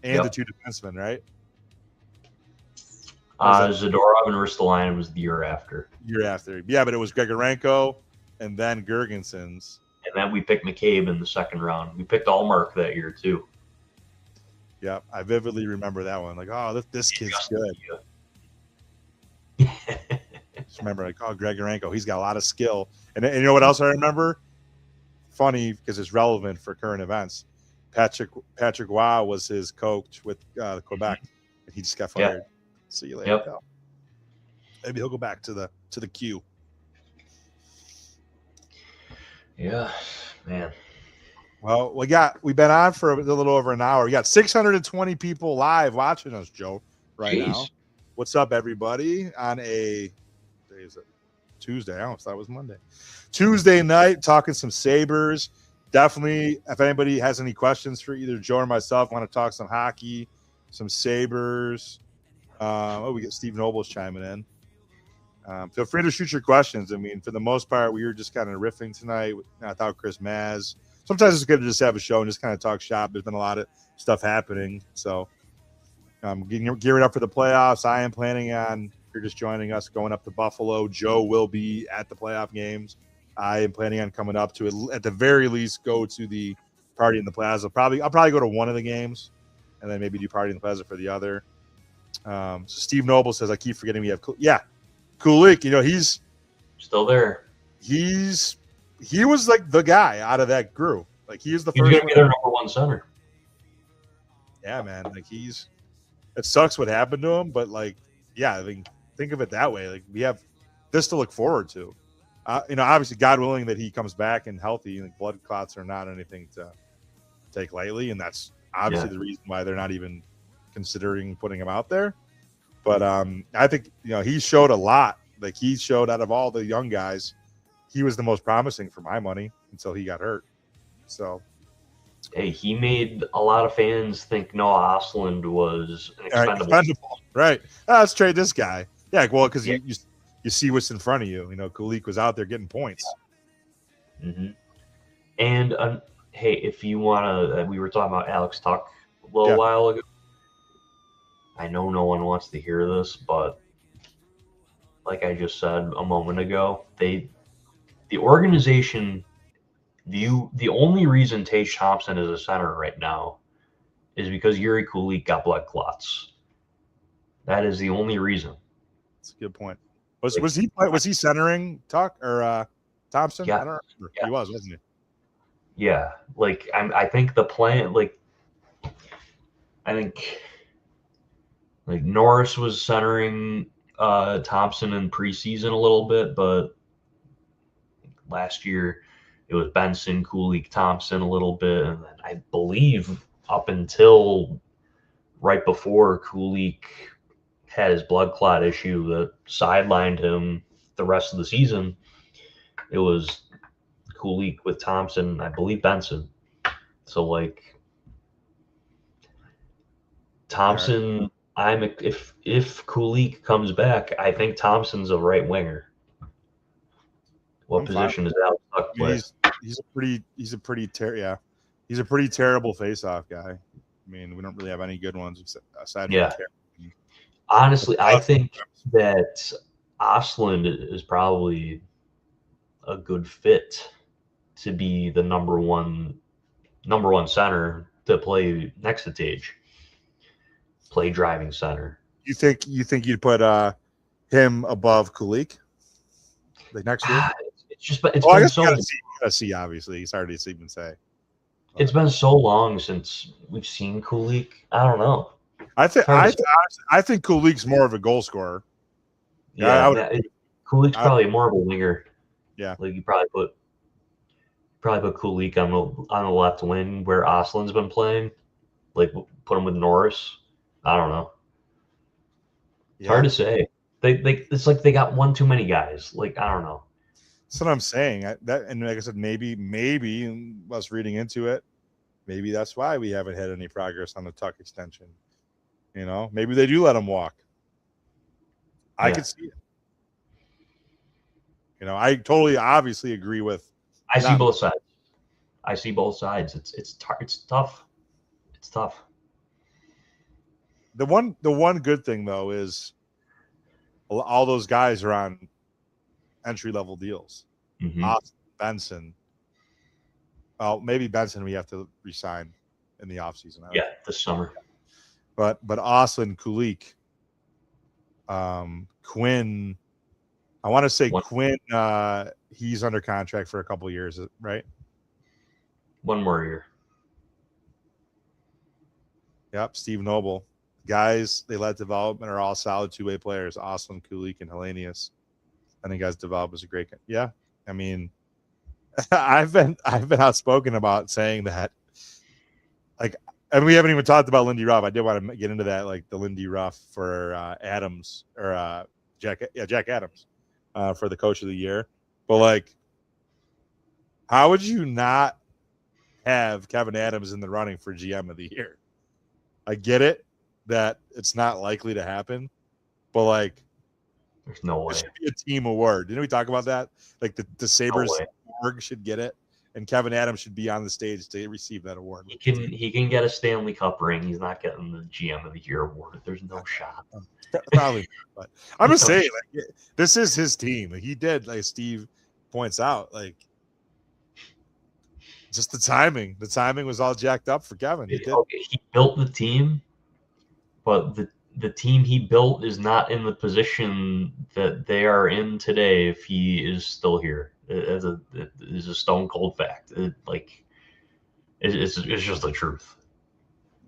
and the 2 defensemen, right? Zadorov and Ristolainen was the year after. Yeah, but it was Grigorenko and then Girgensons. And then we picked McCabe in the second round. We picked Allmark that year too. Yeah, I vividly remember that one. Like, oh, this kid's good. Just remember, like, oh, Grigorenko, he's got a lot of skill. And you know what else I remember? Funny, because it's relevant for current events. Patrick Roy was his coach with Quebec, and he just got fired. Yeah. See you later. Yep. Pal. Maybe he'll go back to the Q. Yeah, man. Well, we've been on for a little over an hour. We got 620 people live watching us, Joe, right now. What's up, everybody? On a day is it? Tuesday. I almost thought it was Monday. Tuesday night, talking some Sabres. Definitely, if anybody has any questions for either Joe or myself, want to talk some hockey, some Sabres. We get Steve Nobles chiming in. Feel free to shoot your questions. I mean, for the most part, we were just kind of riffing tonight without Chris Maz. Sometimes it's good to just have a show and just kind of talk shop. There's been a lot of stuff happening. So gearing up for the playoffs. I am planning on, if you're just joining us, going up to Buffalo. Joe will be at the playoff games. I am planning on coming up to, at the very least, go to the Party in the Plaza. I'll probably go to one of the games and then maybe do Party in the Plaza for the other. So Steve Noble says, I keep forgetting we have Kulik, he's still there. He was like the guy out of that group. Like he's going to be their number one center. Yeah, man. Like it sucks what happened to him, but like, yeah, I mean, think of it that way. Like we have this to look forward to. Obviously, God willing that he comes back and healthy, and blood clots are not anything to take lightly, and that's obviously the reason why they're not even considering putting him out there. But I think he showed a lot. Like he showed out of all the young guys, he was the most promising for my money until he got hurt. So, hey, he made a lot of fans think Noah Ostlund was an expendable. Right? Let's trade this guy. Yeah, well, because you see what's in front of you. Kulik was out there getting points. Mm-hmm. And hey, if you want to, we were talking about Alex Tuch a little while ago. I know no one wants to hear this, but like I just said a moment ago, the organization, the only reason Tage Thompson is a center right now is because Yuri Kulik got blood clots. That is the only reason. That's a good point. Was he centering Tuch or Thompson? Yeah. I don't remember. Yeah. He was, wasn't he? Yeah. Like I think the plan, like Norris was centering Thompson in preseason a little bit, but last year it was Benson, Kulik, Thompson a little bit, and then I believe up until right before Kulik had his blood clot issue that sidelined him the rest of the season, it was Kulik with Thompson, I believe Benson. So like Thompson, if Kulik comes back, I think Thompson's a right winger. What position is Alex Tuch play? He's a pretty terrible face-off guy. I mean, we don't really have any good ones aside from Honestly, I think that Ostlund is probably a good fit to be the number one center to play next to Tage. Play driving center. You think you'd put him above Kulik like next year? It's been so. You gotta see. Obviously, it's hard to even say. It's been so long since we've seen Kulik. I don't know. I think Kulik's more of a goal scorer. Yeah, Kulik's probably more of a winger. Yeah, like you probably put Kulik on the left wing where Ostlund's been playing. Like put him with Norris. I don't know. It's hard to say. It's like they got one too many guys. Like I don't know. That's what I'm saying. And like I said, maybe us reading into it, maybe that's why we haven't had any progress on the Tuch extension. Maybe they do let him walk. I could see it. I totally obviously agree with. I see both sides. It's tough. It's tough. The one good thing though is all those guys are on entry level deals. Mm-hmm. Austin, Benson. Oh, maybe Benson we have to resign in the offseason. Yeah, this summer. But Austin, Kulik, Quinn. I want to say Quinn. He's under contract for a couple of years, right? One more year. Yep, Steve Noble. Guys, they led development are all solid two-way players. Austin, Kulik, and Hellenius. I think guys develop as a great. Yeah, I mean, I've been outspoken about saying that. Like, and we haven't even talked about Lindy Ruff. I did want to get into that, like the Lindy Ruff for Adams or Jack Adams for the coach of the year. But like, how would you not have Kevin Adams in the running for GM of the year? I get it that it's not likely to happen, but like, there's no way. It should be a team award. Didn't we talk about that? Like the Sabres org should get it, and Kevin Adams should be on the stage to receive that award. He can get a Stanley Cup ring. He's not getting the GM of the Year award. There's no shot. Probably, but I'm just saying, like, this is his team. Like, he did, like Steve points out, like just the timing. The timing was all jacked up for Kevin. He built the team, but the team he built is not in the position that they are in today if he is still here. It is a stone cold fact. It's just the truth.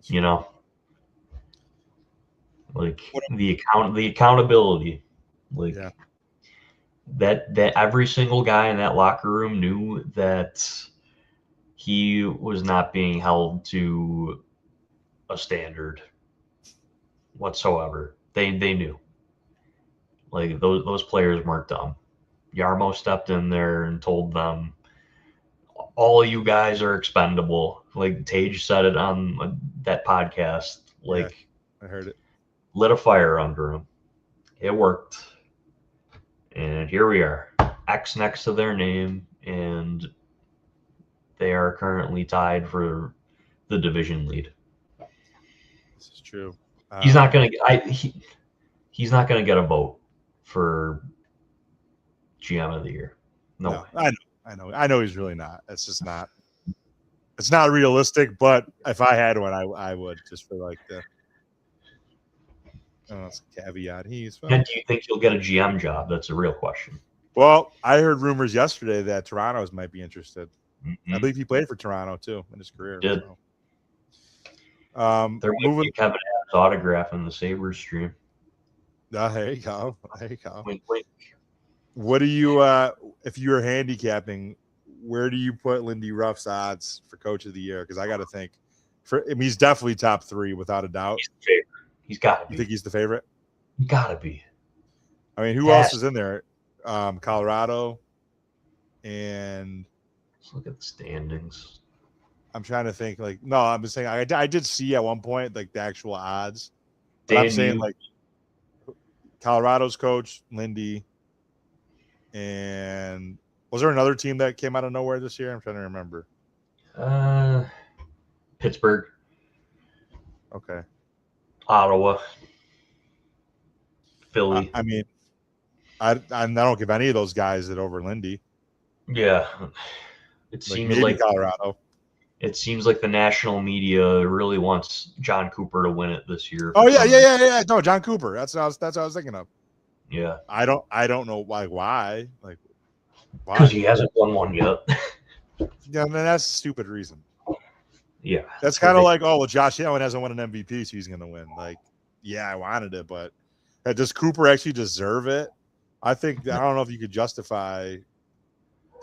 You know? Like the accountability. Like that every single guy in that locker room knew that he was not being held to a standard whatsoever. They knew. Like those players weren't dumb. Yarmo stepped in there and told them, all of you guys are expendable. Like Tage said it on that podcast. Like, I heard it. Lit a fire under him. It worked. And here we are. X next to their name, and they are currently tied for the division lead. This is true. He's not gonna he's not gonna get a vote for GM of the year. No. I know he's really not. It's just not. It's not realistic. But if I had one, I would, just for like the. It's a caveat. And do you think he'll get a GM job? That's a real question. Well, I heard rumors yesterday that Toronto's might be interested. Mm-hmm. I believe he played for Toronto too in his career. Did. So. They're moving Kevin Adams autograph in the Sabres stream. There you go. Wink, wink. What do you, if you were handicapping, where do you put Lindy Ruff's odds for Coach of the Year? Because I got to think, he's definitely top 3 without a doubt. He's the favorite. He's got to be. You think he's the favorite? He got to be. I mean, who else is in there? Colorado, and let's look at the standings. I'm trying to think. Like, no, I'm just saying. I did see at one point like the actual odds. But I'm saying like Colorado's coach Lindy. And was there another team that came out of nowhere this year? I'm trying to remember. Pittsburgh. Okay. Ottawa. Philly. I mean, I don't give any of those guys it over Lindy. Yeah. It seems maybe like Colorado. It seems like the national media really wants John Cooper to win it this year. Oh yeah. No, John Cooper. That's what I was thinking of. Yeah. I don't know why. Like, why? Because he hasn't won one yet. Yeah, man, that's a stupid reason. Yeah. That's kind of like, oh, well, Josh Allen hasn't won an MVP, so he's going to win. Like, yeah, I wanted it, but does Cooper actually deserve it? I don't know if you could justify.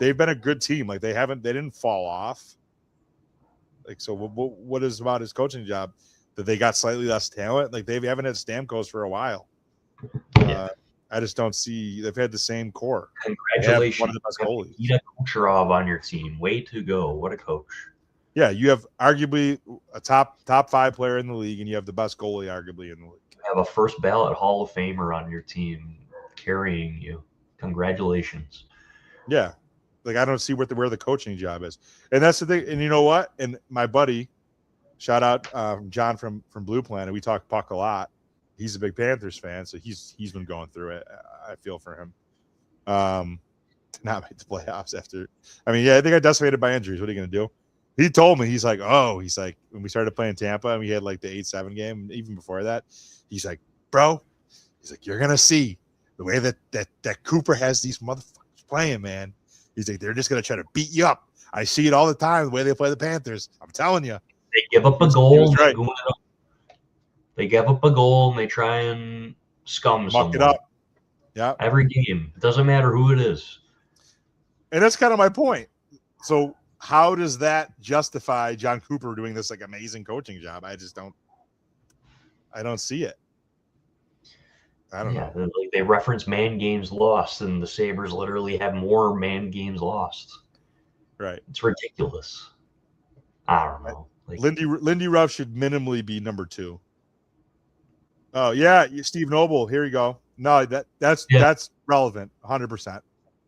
They've been a good team. Like, they didn't fall off. Like, so what is about his coaching job? That they got slightly less talent? Like, they haven't had Stamkos for a while. Yeah. I just don't see. They've had the same core. Congratulations. One of the best goalies. Ida Kucherov on your team. Way to go. What a coach. Yeah, you have arguably a top 5 player in the league, and you have the best goalie arguably in the league. You have a first ballot Hall of Famer on your team carrying you. Congratulations. Yeah. Like, I don't see where the coaching job is. And that's the thing. And you know what? And my buddy, shout out John from Blue Planet. We talk puck a lot. He's a big Panthers fan, so he's been going through it. I feel for him. Not make the playoffs after. I mean, yeah, I think I decimated by injuries. What are you going to do? He told me, he's like, when we started playing Tampa and we had like the 8-7 game, even before that, he's like, bro, he's like, you're going to see the way that Cooper has these motherfuckers playing, man. He's like, they're just going to try to beat you up. I see it all the time, the way they play the Panthers. I'm telling you. They give up a goal. Right. They give up a goal and they try and scum someone. It up. Yeah. Every game. It doesn't matter who it is. And that's kind of my point. So how does that justify John Cooper doing this like amazing coaching job? I don't see it. I don't know. Like they reference man games lost, and the Sabres literally have more man games lost. Right. It's ridiculous. I don't know. Like, Lindy Ruff should minimally be number 2. Oh yeah, Steve Noble. Here you go. No, that's relevant. 100%.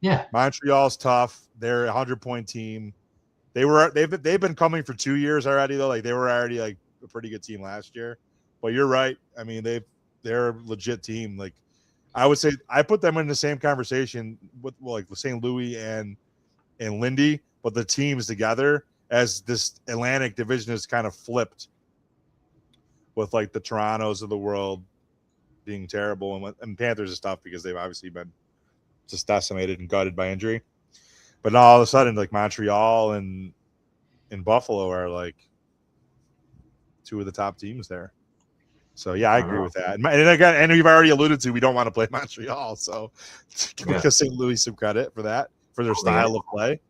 Yeah. Montreal's tough. They're a 100-point team. They've been coming for 2 years already though. Like they were already like a pretty good team last year. But you're right. I mean, they're a legit team. Like I would say I put them in the same conversation with like St. Louis and Lindy, but the teams together as this Atlantic division is kind of flipped with like the Torontos of the world being terrible and Panthers is tough because they've obviously been just decimated and gutted by injury. But now all of a sudden, like Montreal and Buffalo are like 2 of the top teams there. So yeah, I agree with that. And again, and we've already alluded to we don't want to play Montreal, so give St. Louis some credit for that, for their style of play.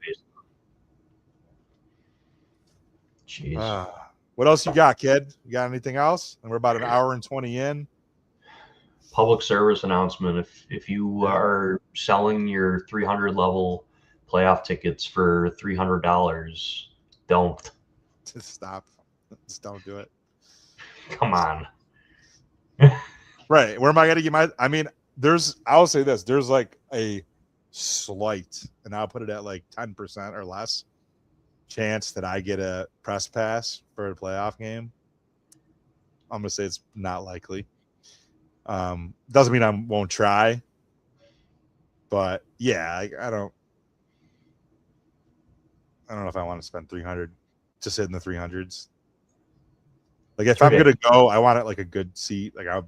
Jeez. What else you got, kid? You got anything else? And we're about an hour and 20 in. Public service announcement: if you are selling your 300 level playoff tickets for $300, don't. Just stop. Just don't do it. Come on. Right. Where am I going to get my? I mean, I'll say this. There's like a slight, and I'll put it at like 10% or less chance that I get a press pass for a playoff game. I'm going to say it's not likely. Doesn't mean I won't try, but yeah, I don't know if I want to spend 300 to sit in the 300s. Like if I'm going to go, I want it like a good seat. Like I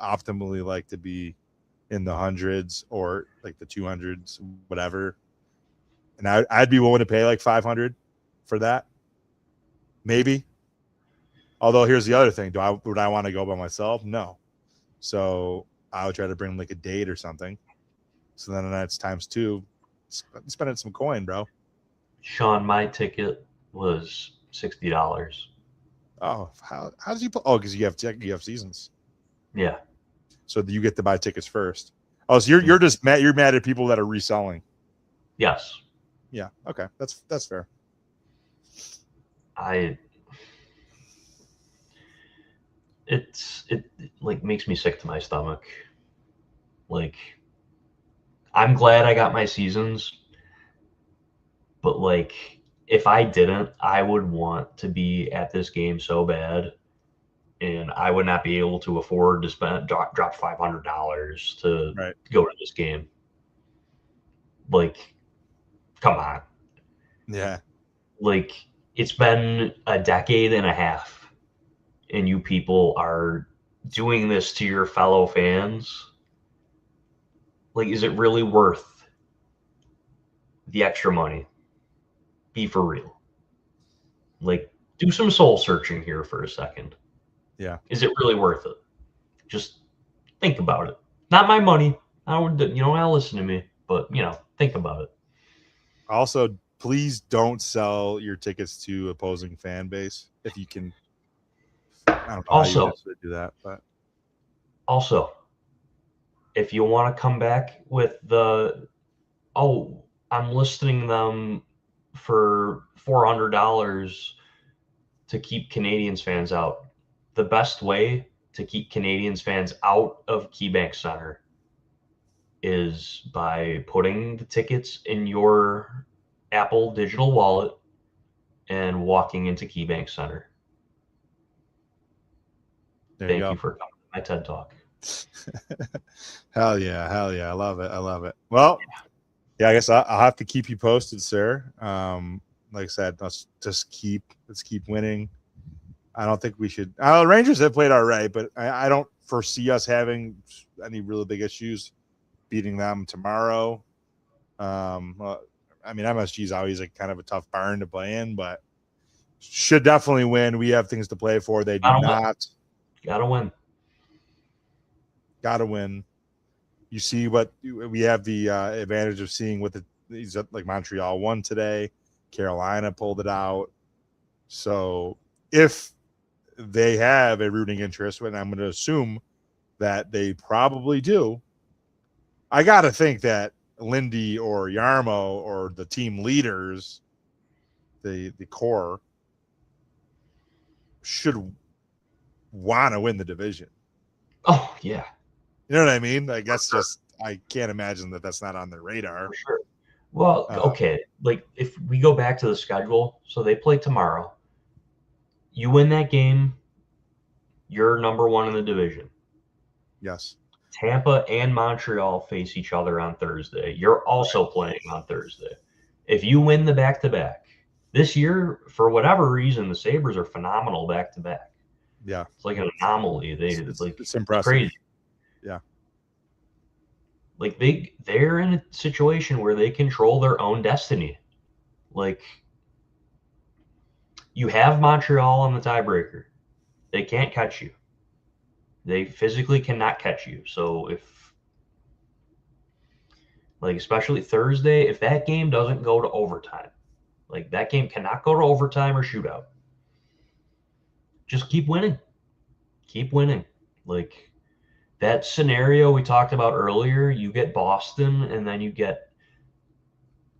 optimally like to be in the hundreds or like the 200s, whatever. And I'd be willing to pay like 500 for that. Maybe. Although here's the other thing. Would I want to go by myself? No. So I would try to bring like a date or something. So then that's times 2. Spending some coin, bro. Sean, my ticket was $60. Oh, how did you play? Oh, because you have seasons. Yeah. So you get to buy tickets first. Oh, so you're just mad. You're mad at people that are reselling. Yes. Yeah. Okay. That's fair. It like makes me sick to my stomach. Like, I'm glad I got my seasons, but like, if I didn't, I would want to be at this game so bad, and I would not be able to afford to drop $500 to go to this game. Like, come on. Yeah. Like, it's been a decade and a half, and you people are doing this to your fellow fans. Like, is it really worth the extra money? Be for real. Like, do some soul searching here for a second. Yeah. Is it really worth it? Just think about it. Not my money. I would, I'll listen to me, but think about it. Also, please don't sell your tickets to opposing fan base if you can. I don't know also, how you do that, but also, if you want to come back with I'm listing them for $400 to keep Canadiens fans out. The best way to keep Canadiens fans out of KeyBank Center is by putting the tickets in your Apple digital wallet and walking into KeyBank Center. Thank you for coming to my TED Talk. Hell yeah. I love it. Well, yeah, I guess I'll have to keep you posted, sir. Like I said, let's keep winning. I don't think we should. Rangers have played all right, but I don't foresee us having any really big issues beating them tomorrow. Well, I mean, MSG is always kind of a tough barn to play in, but should definitely win. We have things to play for. They do not. Gotta win. Gotta win. You see what we have the advantage of seeing what these like Montreal won today. Carolina pulled it out. So if they have a rooting interest, and I'm going to assume that they probably do, I got to think that Lindy or Yarmo or the team leaders, the core, should want to win the division. Oh, yeah. You know what I mean? I guess I can't imagine that that's not on their radar. For sure. Well, okay. Like, if we go back to the schedule, so they play tomorrow. You win that game, you're number one in the division. Yes. Tampa and Montreal face each other on Thursday. You're also playing on Thursday. If you win the back-to-back, this year, for whatever reason, the Sabres are phenomenal back-to-back. Yeah. It's like an anomaly. It's impressive. Crazy. Yeah. Like, they're in a situation where they control their own destiny. Like, you have Montreal on the tiebreaker. They can't catch you. They physically cannot catch you. So especially Thursday, if that game doesn't go to overtime, like that game cannot go to overtime or shootout. Just keep winning. Keep winning. Like that scenario we talked about earlier, you get Boston and then you get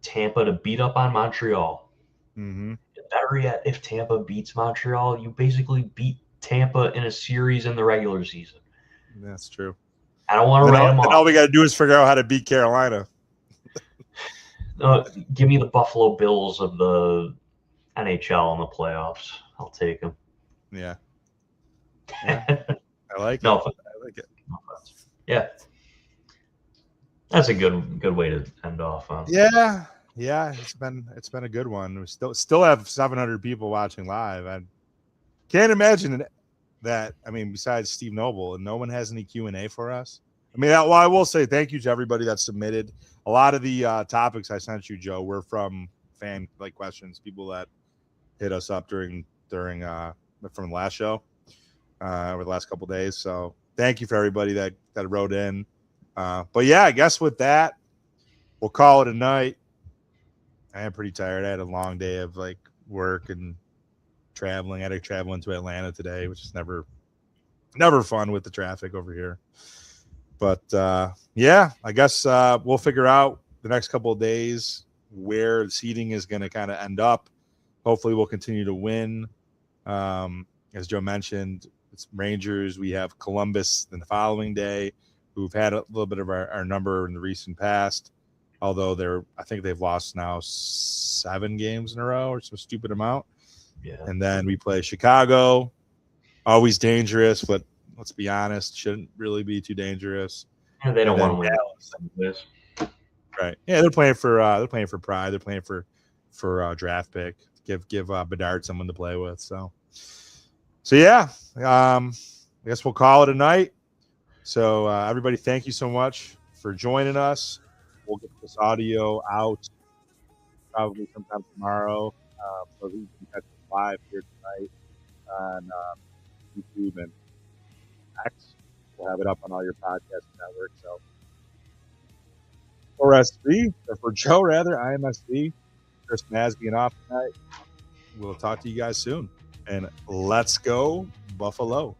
Tampa to beat up on Montreal. Mm-hmm. Better yet, if Tampa beats Montreal, you basically beat Tampa in a series in the regular season. That's true. I don't want to write them off. All we got to do is figure out how to beat Carolina. Give me the Buffalo Bills of the NHL in the playoffs. I'll take them. Yeah. I like no it. Offense. I like it. No offense. Yeah. That's a good way to end off on. Yeah. It's been a good one. We still have 700 people watching live. I can't imagine that. I mean, besides Steve Noble, and no one has any Q&A for us. I mean, I will say thank you to everybody that submitted. A lot of the topics I sent you, Joe, were from fan questions, people that hit us up during from the last show over the last couple of days. So thank you for everybody that wrote in. But yeah, I guess with that, we'll call it a night. I am pretty tired. I had a long day of work and traveling. I had to travel into Atlanta today, which is never fun with the traffic over here. But yeah, I guess we'll figure out the next couple of days where the seeding is going to kind of end up. Hopefully we'll continue to win. As Joe mentioned, it's Rangers. We have Columbus the following day, who've had a little bit of our number in the recent past. Although I think they've lost now 7 games in a row or some stupid amount. Yeah. And then we play Chicago, always dangerous, but let's be honest, shouldn't really be too dangerous. Yeah, they don't want to win this. Right. Yeah, they're playing for pride. They're playing for draft pick. Give Bedard someone to play with. So yeah, I guess we'll call it a night. So everybody, thank you so much for joining us. We'll get this audio out probably sometime tomorrow. So we can catch it live here tonight on YouTube and X. We'll have it up on all your podcast networks. So for Joe, I am SV. Chris Maz being off tonight. We'll talk to you guys soon. And let's go Buffalo.